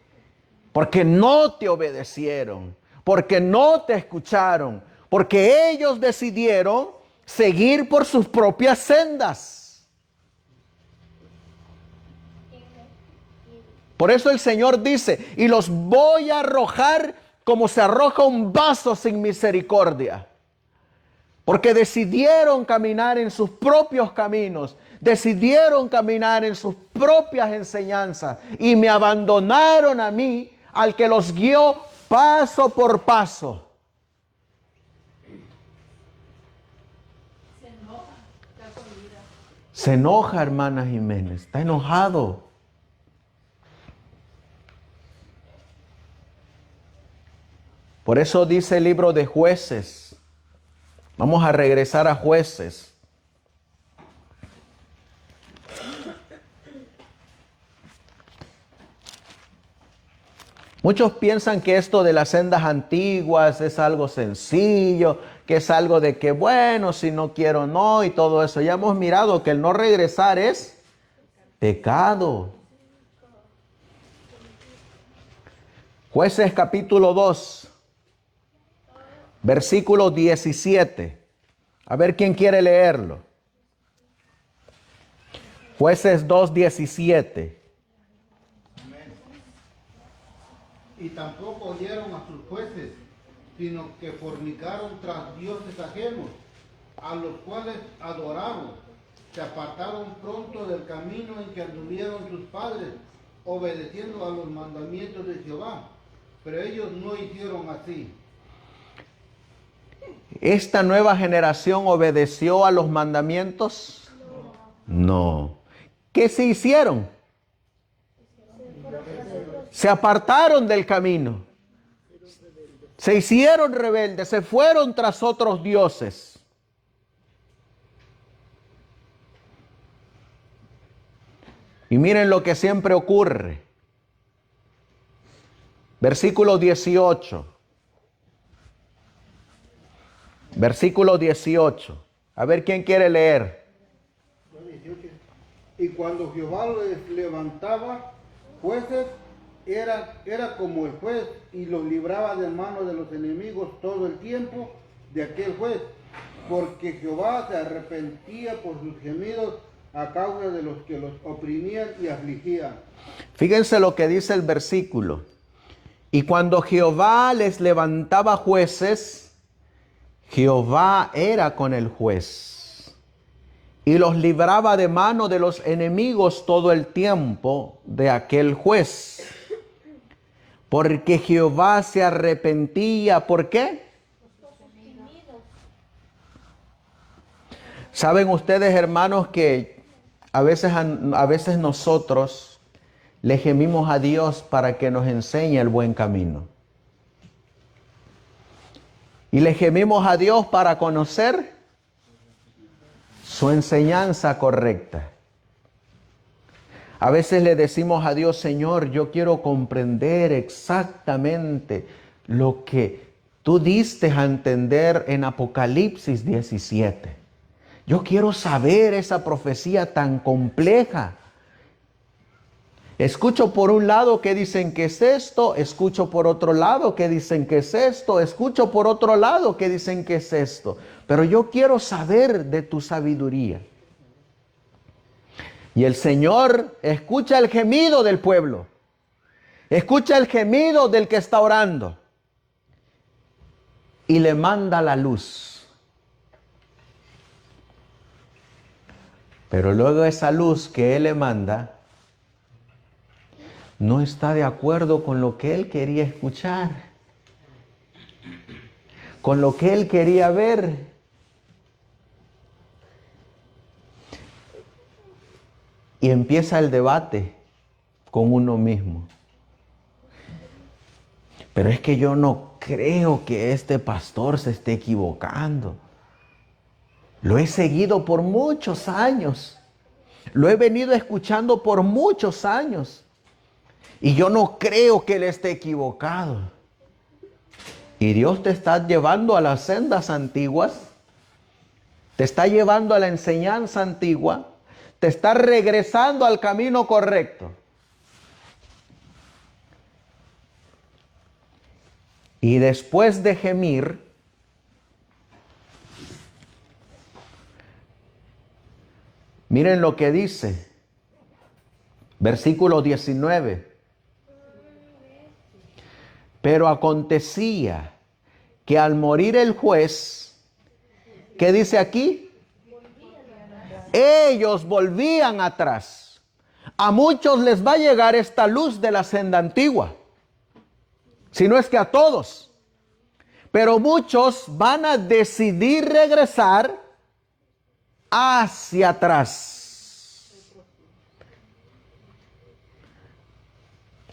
porque no te obedecieron, porque no te escucharon, porque ellos decidieron seguir por sus propias sendas. Por eso el Señor dice, y los voy a arrojar como se arroja un vaso sin misericordia. Porque decidieron caminar en sus propios caminos, decidieron caminar en sus propias enseñanzas y me abandonaron a mí, al que los guió paso por paso. Se enoja, hermana Jiménez, está enojado. Por eso dice el libro de Jueces. Vamos a regresar a Jueces. Muchos piensan que esto de las sendas antiguas es algo sencillo, que es algo de que bueno, si no quiero no y todo eso. Ya hemos mirado que el no regresar es pecado. Jueces capítulo 2, versículo 17. A ver quién quiere leerlo. Jueces 2, 17. Y tampoco oyeron a sus jueces, sino que fornicaron tras dioses ajenos, a los cuales adoraron. Se apartaron pronto del camino en que anduvieron sus padres, obedeciendo a los mandamientos de Jehová. Pero ellos no hicieron así. ¿Esta nueva generación obedeció a los mandamientos? No. ¿Qué se hicieron? Se apartaron del camino. Se hicieron rebeldes, se fueron tras otros dioses. Y miren lo que siempre ocurre. Versículo 18. Versículo 18. A ver quién quiere leer. Y cuando Jehová les levantaba jueces, era como el juez y los libraba de mano de los enemigos todo el tiempo de aquel juez, porque Jehová se arrepentía por sus gemidos a causa de los que los oprimían y afligían. Fíjense lo que dice el versículo. Y cuando Jehová les levantaba jueces, Jehová era con el juez y los libraba de mano de los enemigos todo el tiempo de aquel juez. Porque Jehová se arrepentía. ¿Por qué? Saben ustedes, hermanos, que a veces nosotros le gemimos a Dios para que nos enseñe el buen camino. Y le gemimos a Dios para conocer su enseñanza correcta. A veces le decimos a Dios, Señor, yo quiero comprender exactamente lo que tú diste a entender en Apocalipsis 17. Yo quiero saber esa profecía tan compleja. Escucho por un lado que dicen que es esto, escucho por otro lado que dicen que es esto, escucho por otro lado que dicen que es esto. Pero yo quiero saber de tu sabiduría. Y el Señor escucha el gemido del pueblo. Escucha el gemido del que está orando. Y le manda la luz. Pero luego esa luz que Él le manda no está de acuerdo con lo que él quería escuchar, con lo que él quería ver. Y empieza el debate con uno mismo. Pero es que yo no creo que este pastor se esté equivocando. Lo he seguido por muchos años. Lo he venido escuchando por muchos años. Y yo no creo que él esté equivocado. Y Dios te está llevando a las sendas antiguas. Te está llevando a la enseñanza antigua. Te está regresando al camino correcto. Y después de gemir, miren lo que dice, versículo 19. Pero acontecía que al morir el juez, ¿qué dice aquí? Ellos volvían atrás. A muchos les va a llegar esta luz de la senda antigua. Si no es que a todos. Pero muchos van a decidir regresar hacia atrás.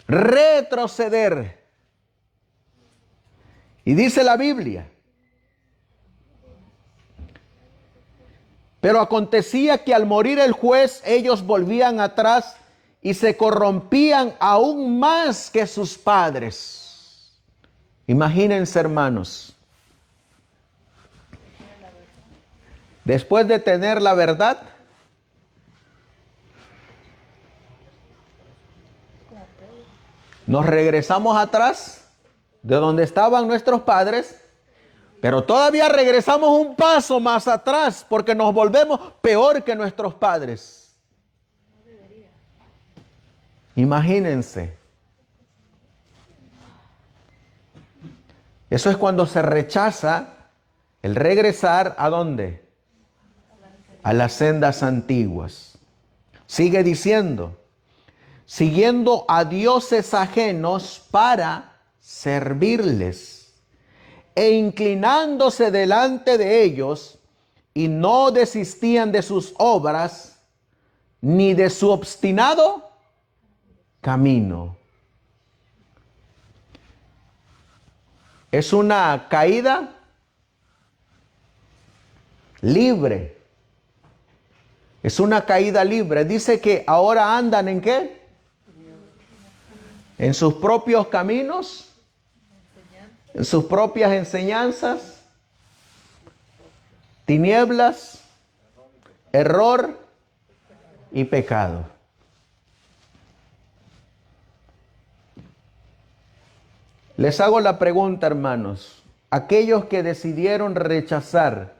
Retroceder. Y dice la Biblia. Pero acontecía que al morir el juez, ellos volvían atrás y se corrompían aún más que sus padres. Imagínense, hermanos. Después de tener la verdad, nos regresamos atrás de donde estaban nuestros padres, pero todavía regresamos un paso más atrás porque nos volvemos peor que nuestros padres. Imagínense. Eso es cuando se rechaza el regresar ¿a dónde? A las sendas antiguas. Sigue diciendo, siguiendo a dioses ajenos para servirles e inclinándose delante de ellos, y no desistían de sus obras ni de su obstinado camino. Es una caída libre. Es una caída libre. Dice que ahora andan ¿en qué? En sus propios caminos, en sus propias enseñanzas, tinieblas, error y pecado. Les hago la pregunta, hermanos. Aquellos que decidieron rechazar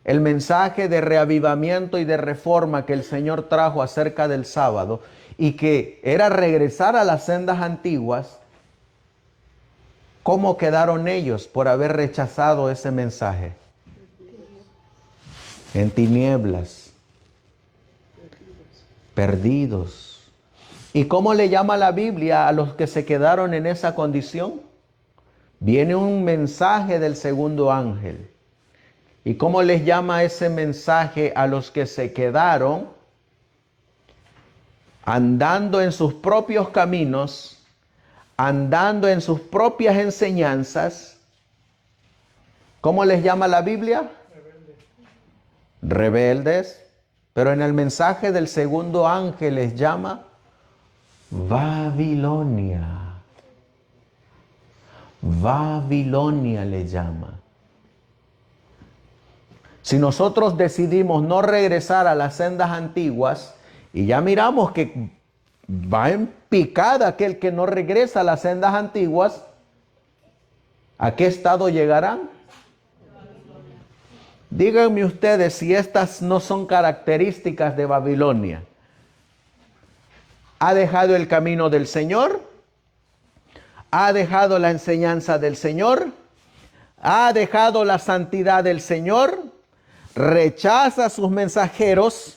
el mensaje de reavivamiento y de reforma que el Señor trajo acerca del sábado y que era regresar a las sendas antiguas, ¿cómo quedaron ellos por haber rechazado ese mensaje? En tinieblas, perdidos. ¿Y cómo le llama la Biblia a los que se quedaron en esa condición? Viene un mensaje del segundo ángel. ¿Y cómo les llama ese mensaje a los que se quedaron andando en sus propios caminos, andando en sus propias enseñanzas? ¿Cómo les llama la Biblia? Rebeldes. Pero en el mensaje del segundo ángel les llama Babilonia. Babilonia le llama. Si nosotros decidimos no regresar a las sendas antiguas, y ya miramos que va en picada aquel que no regresa a las sendas antiguas, ¿a qué estado llegarán? Díganme ustedes si estas no son características de Babilonia. ¿Ha dejado el camino del Señor? ¿Ha dejado la enseñanza del Señor? ¿Ha dejado la santidad del Señor? Rechaza a sus mensajeros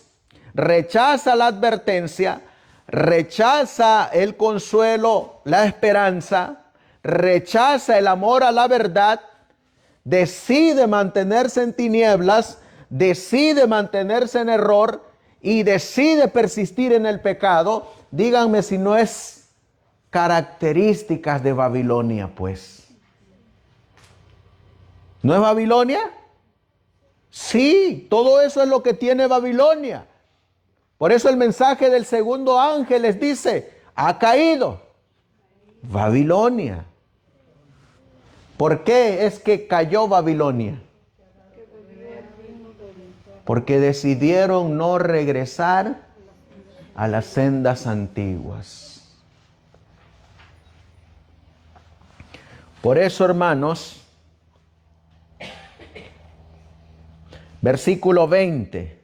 rechaza la advertencia, rechaza el consuelo, la esperanza, rechaza el amor a la verdad, decide mantenerse en tinieblas, decide mantenerse en error y decide persistir en el pecado, díganme si no es características de Babilonia, pues. ¿No es Babilonia? Sí, todo eso es lo que tiene Babilonia. Por eso el mensaje del segundo ángel les dice, ha caído Babilonia. ¿Por qué es que cayó Babilonia? Porque decidieron no regresar a las sendas antiguas. Por eso, hermanos, versículo 20.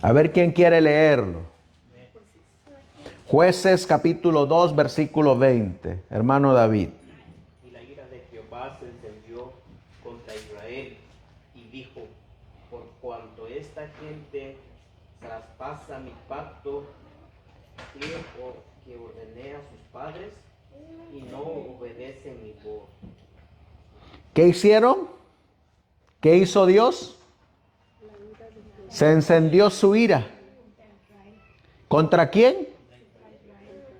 A ver quién quiere leerlo. Jueces capítulo 2, versículo 20. Hermano David. Y la ira de Jehová se encendió contra Israel y dijo, por cuanto esta gente traspasa mi pacto que ordené a sus padres y no obedecen mi voz. ¿Qué hicieron? ¿Qué hizo Dios? Se encendió su ira. ¿Contra quién?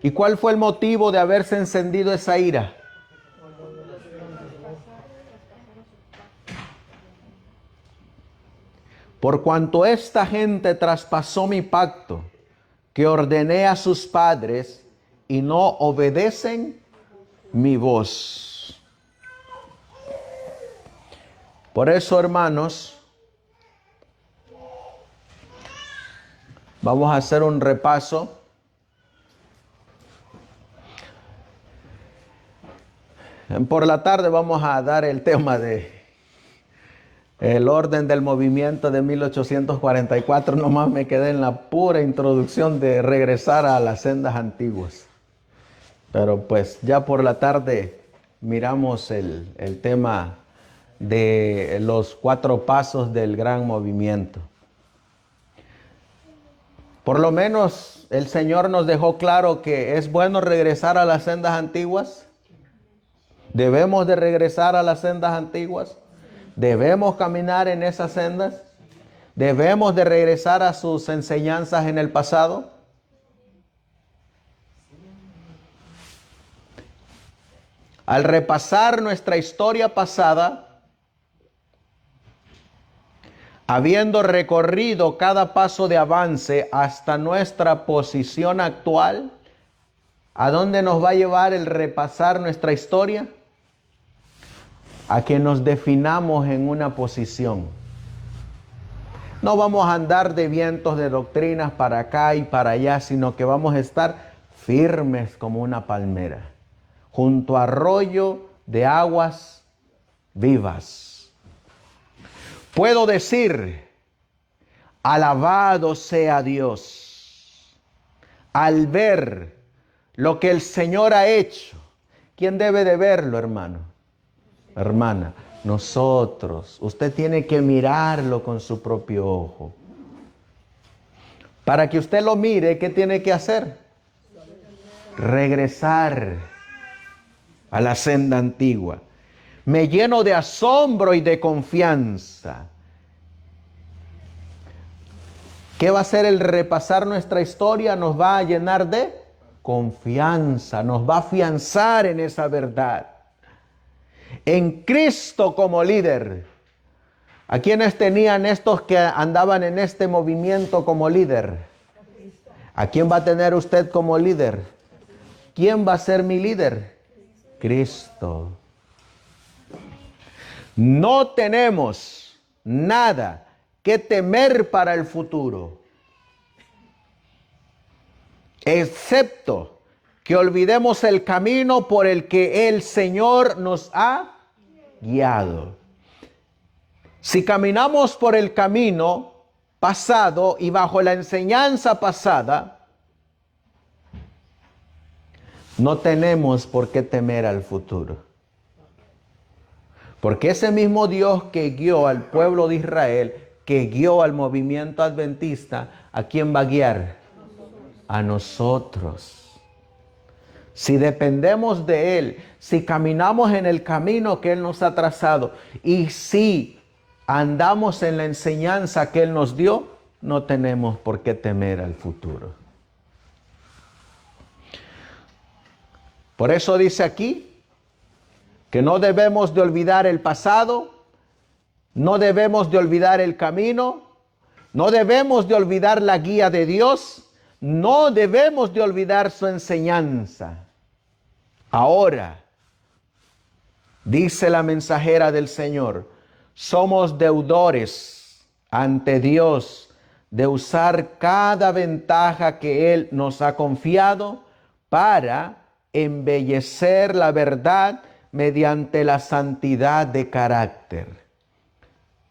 ¿Y cuál fue el motivo de haberse encendido esa ira? Por cuanto esta gente traspasó mi pacto que ordené a sus padres y no obedecen mi voz. Por eso, hermanos, vamos a hacer un repaso. Por la tarde vamos a dar el tema de el orden del movimiento de 1844. Nomás me quedé en la pura introducción de regresar a las sendas antiguas. Pero pues ya por la tarde miramos el tema de los 4 pasos del gran movimiento. Por lo menos el Señor nos dejó claro que es bueno regresar a las sendas antiguas. Debemos de regresar a las sendas antiguas. Debemos caminar en esas sendas. Debemos de regresar a sus enseñanzas en el pasado. Al repasar nuestra historia pasada, habiendo recorrido cada paso de avance hasta nuestra posición actual, ¿a dónde nos va a llevar el repasar nuestra historia? A que nos definamos en una posición. No vamos a andar de vientos de doctrinas para acá y para allá, sino que vamos a estar firmes como una palmera, junto a arroyo de aguas vivas. Puedo decir, alabado sea Dios, al ver lo que el Señor ha hecho. ¿Quién debe de verlo, hermano? Hermana, nosotros. Usted tiene que mirarlo con su propio ojo. Para que usted lo mire, ¿qué tiene que hacer? Regresar a la senda antigua. Me lleno de asombro y de confianza. ¿Qué va a hacer el repasar nuestra historia? Nos va a llenar de confianza, nos va a afianzar en esa verdad. En Cristo como líder. ¿A quiénes tenían estos que andaban en este movimiento como líder? ¿A quién va a tener usted como líder? ¿Quién va a ser mi líder? Cristo. No tenemos nada que temer para el futuro, excepto que olvidemos el camino por el que el Señor nos ha guiado. Si caminamos por el camino pasado y bajo la enseñanza pasada, no tenemos por qué temer al futuro. Porque ese mismo Dios que guió al pueblo de Israel que guió al movimiento adventista, ¿a quién va a guiar? A nosotros. Si dependemos de Él, si caminamos en el camino que Él nos ha trazado y si andamos en la enseñanza que Él nos dio, no tenemos por qué temer al futuro. Por eso dice aquí que no debemos de olvidar el pasado, no debemos de olvidar el camino, no debemos de olvidar la guía de Dios, no debemos de olvidar su enseñanza. Ahora, dice la mensajera del Señor, somos deudores ante Dios de usar cada ventaja que Él nos ha confiado para embellecer la verdad mediante la santidad de carácter.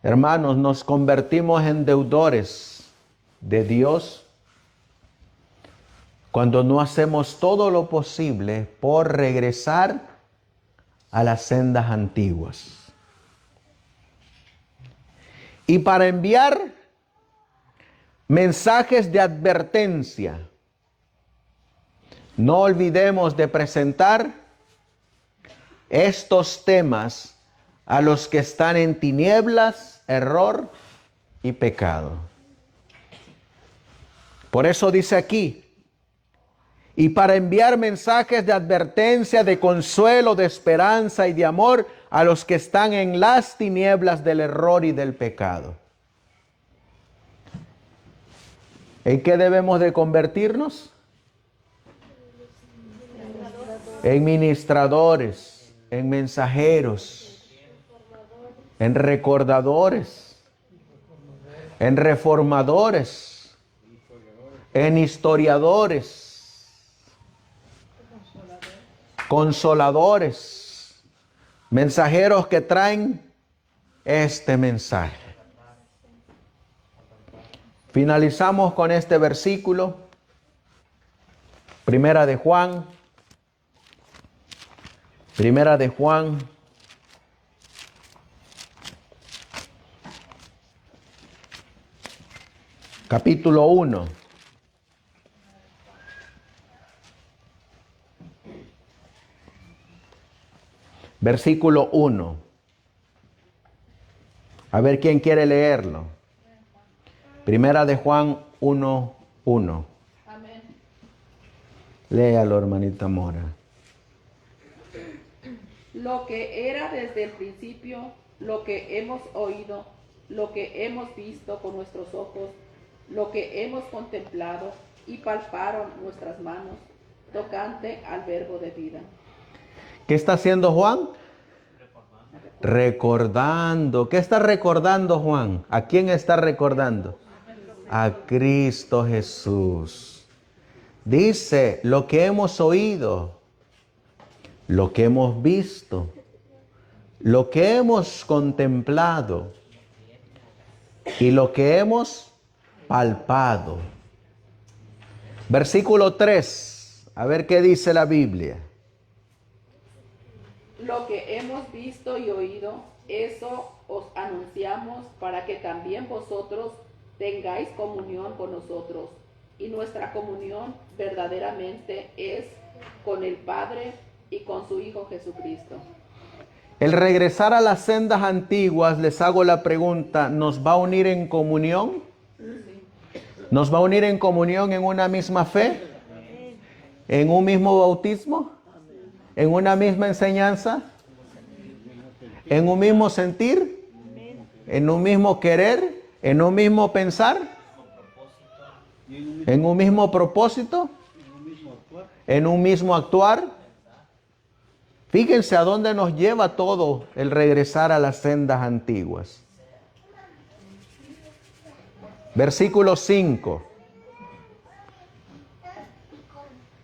Hermanos, nos convertimos en deudores de Dios cuando no hacemos todo lo posible por regresar a las sendas antiguas. Y para enviar mensajes de advertencia, no olvidemos de presentar estos temas a los que están en tinieblas, error y pecado. Por eso dice aquí, y para enviar mensajes de advertencia, de consuelo, de esperanza y de amor a los que están en las tinieblas del error y del pecado. ¿En qué debemos de convertirnos? En ministradores, en mensajeros, en recordadores, en reformadores, en historiadores, consoladores, mensajeros que traen este mensaje. Finalizamos con este versículo, Primera de Juan, capítulo 1. Versículo 1. A ver quién quiere leerlo. Primera de Juan 1:1. Amén. Léalo, hermanita Mora. Lo que era desde el principio, lo que hemos oído, lo que hemos visto con nuestros ojos, lo que hemos contemplado y palparon nuestras manos, tocante al verbo de vida. ¿Qué está haciendo Juan? Recordando. ¿Qué está recordando Juan? ¿A quién está recordando? A Cristo Jesús. Dice, lo que hemos oído, lo que hemos visto, lo que hemos contemplado y lo que hemos palpado. Versículo 3. A ver qué dice la Biblia. Lo que hemos visto y oído, eso os anunciamos para que también vosotros tengáis comunión con nosotros. Y nuestra comunión verdaderamente es con el Padre y con su Hijo Jesucristo. El regresar a las sendas antiguas, les hago la pregunta, ¿nos va a unir en comunión? ¿Nos va a unir en comunión en una misma fe? ¿En un mismo bautismo? ¿En una misma enseñanza? ¿En un mismo sentir? ¿En un mismo querer? ¿En un mismo pensar? ¿En un mismo propósito? ¿En un mismo actuar? Fíjense a dónde nos lleva todo el regresar a las sendas antiguas. Versículo 5.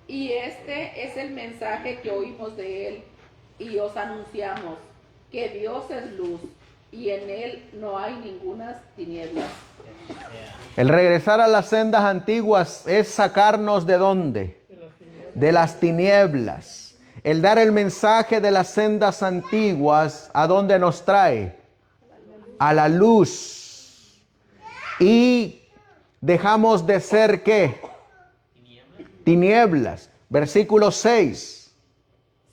Y este es el mensaje que oímos de él y os anunciamos, que Dios es luz y en él no hay ninguna tinieblas. El regresar a las sendas antiguas es sacarnos ¿de dónde? De las tinieblas. El dar el mensaje de las sendas antiguas, ¿a dónde nos trae? A la luz. Y dejamos de ser, ¿qué? Tinieblas. Versículo 6.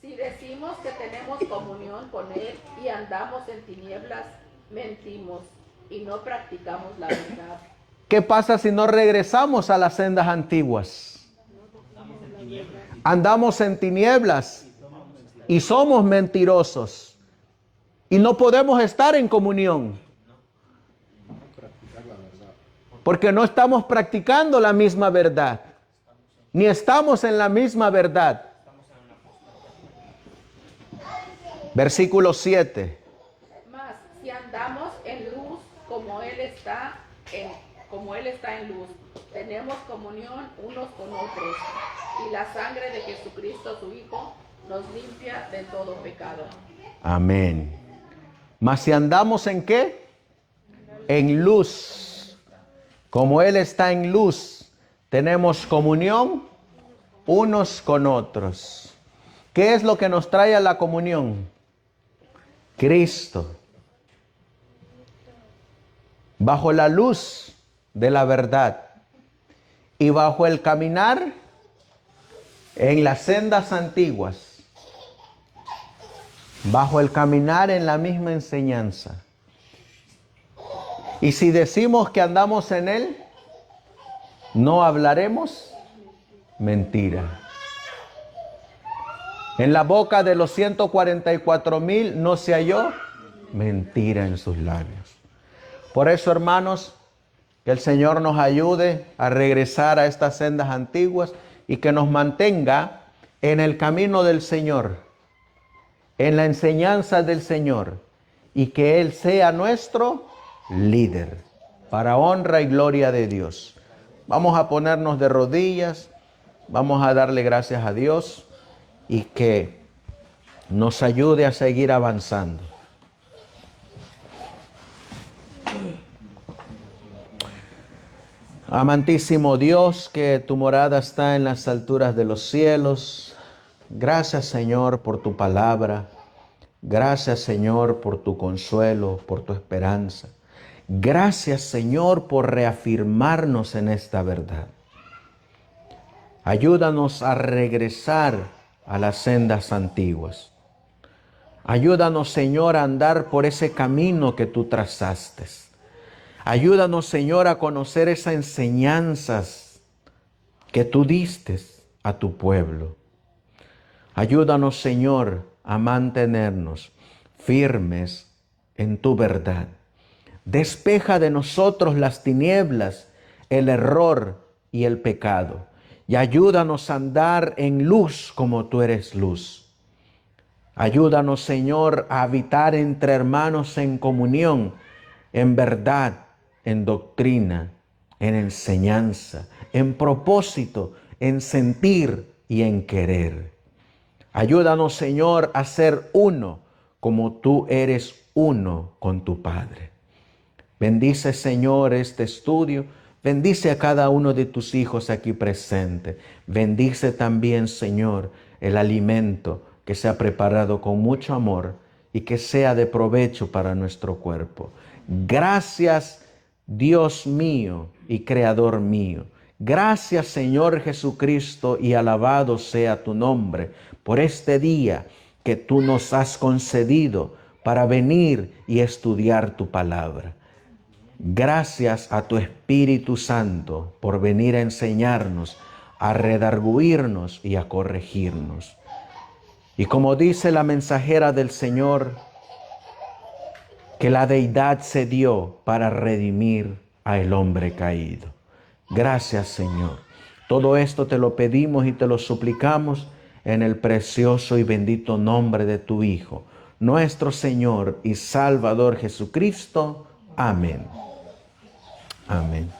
Si decimos que tenemos comunión con Él y andamos en tinieblas, mentimos y no practicamos la verdad. ¿Qué pasa si no regresamos a las sendas antiguas? Andamos en tinieblas y somos mentirosos y no podemos estar en comunión porque no estamos practicando la misma verdad, ni estamos en la misma verdad. Versículo 7. Mas si andamos en luz como Él está en luz, tenemos comunión unos con otros, y la sangre de Jesucristo su Hijo nos limpia de todo pecado. Amén. Mas si andamos en ¿qué? En luz, como Él está en luz, tenemos comunión unos con otros. ¿Qué es lo que nos trae a la comunión? Cristo. Bajo la luz de la verdad y bajo el caminar en las sendas antiguas, bajo el caminar en la misma enseñanza. Y si decimos que andamos en Él, no hablaremos mentira. En la boca de los 144,000 no se halló mentira en sus labios. Por eso, hermanos, que el Señor nos ayude a regresar a estas sendas antiguas y que nos mantenga en el camino del Señor, en la enseñanza del Señor, y que Él sea nuestro líder, para honra y gloria de Dios. Vamos a ponernos de rodillas, vamos a darle gracias a Dios y que nos ayude a seguir avanzando. Amantísimo Dios, que tu morada está en las alturas de los cielos, gracias, Señor, por tu palabra. Gracias, Señor, por tu consuelo, por tu esperanza. Gracias, Señor, por reafirmarnos en esta verdad. Ayúdanos a regresar a las sendas antiguas. Ayúdanos, Señor, a andar por ese camino que tú trazaste. Ayúdanos, Señor, a conocer esas enseñanzas que tú diste a tu pueblo. Ayúdanos, Señor, a mantenernos firmes en tu verdad. Despeja de nosotros las tinieblas, el error y el pecado. Y ayúdanos a andar en luz como tú eres luz. Ayúdanos, Señor, a habitar entre hermanos en comunión, en verdad, en doctrina, en enseñanza, en propósito, en sentir y en querer. Ayúdanos, Señor, a ser uno como tú eres uno con tu Padre. Bendice, Señor, este estudio. Bendice a cada uno de tus hijos aquí presente. Bendice también, Señor, el alimento que se ha preparado con mucho amor y que sea de provecho para nuestro cuerpo. Gracias, Dios mío y Creador mío. Gracias, Señor Jesucristo, y alabado sea tu nombre por este día que tú nos has concedido para venir y estudiar tu palabra. Gracias a tu Espíritu Santo por venir a enseñarnos, a redarguirnos y a corregirnos. Y como dice la mensajera del Señor, que la deidad se dio para redimir al hombre caído. Gracias, Señor. Todo esto te lo pedimos y te lo suplicamos en el precioso y bendito nombre de tu Hijo, nuestro Señor y Salvador Jesucristo. Amén. Amén.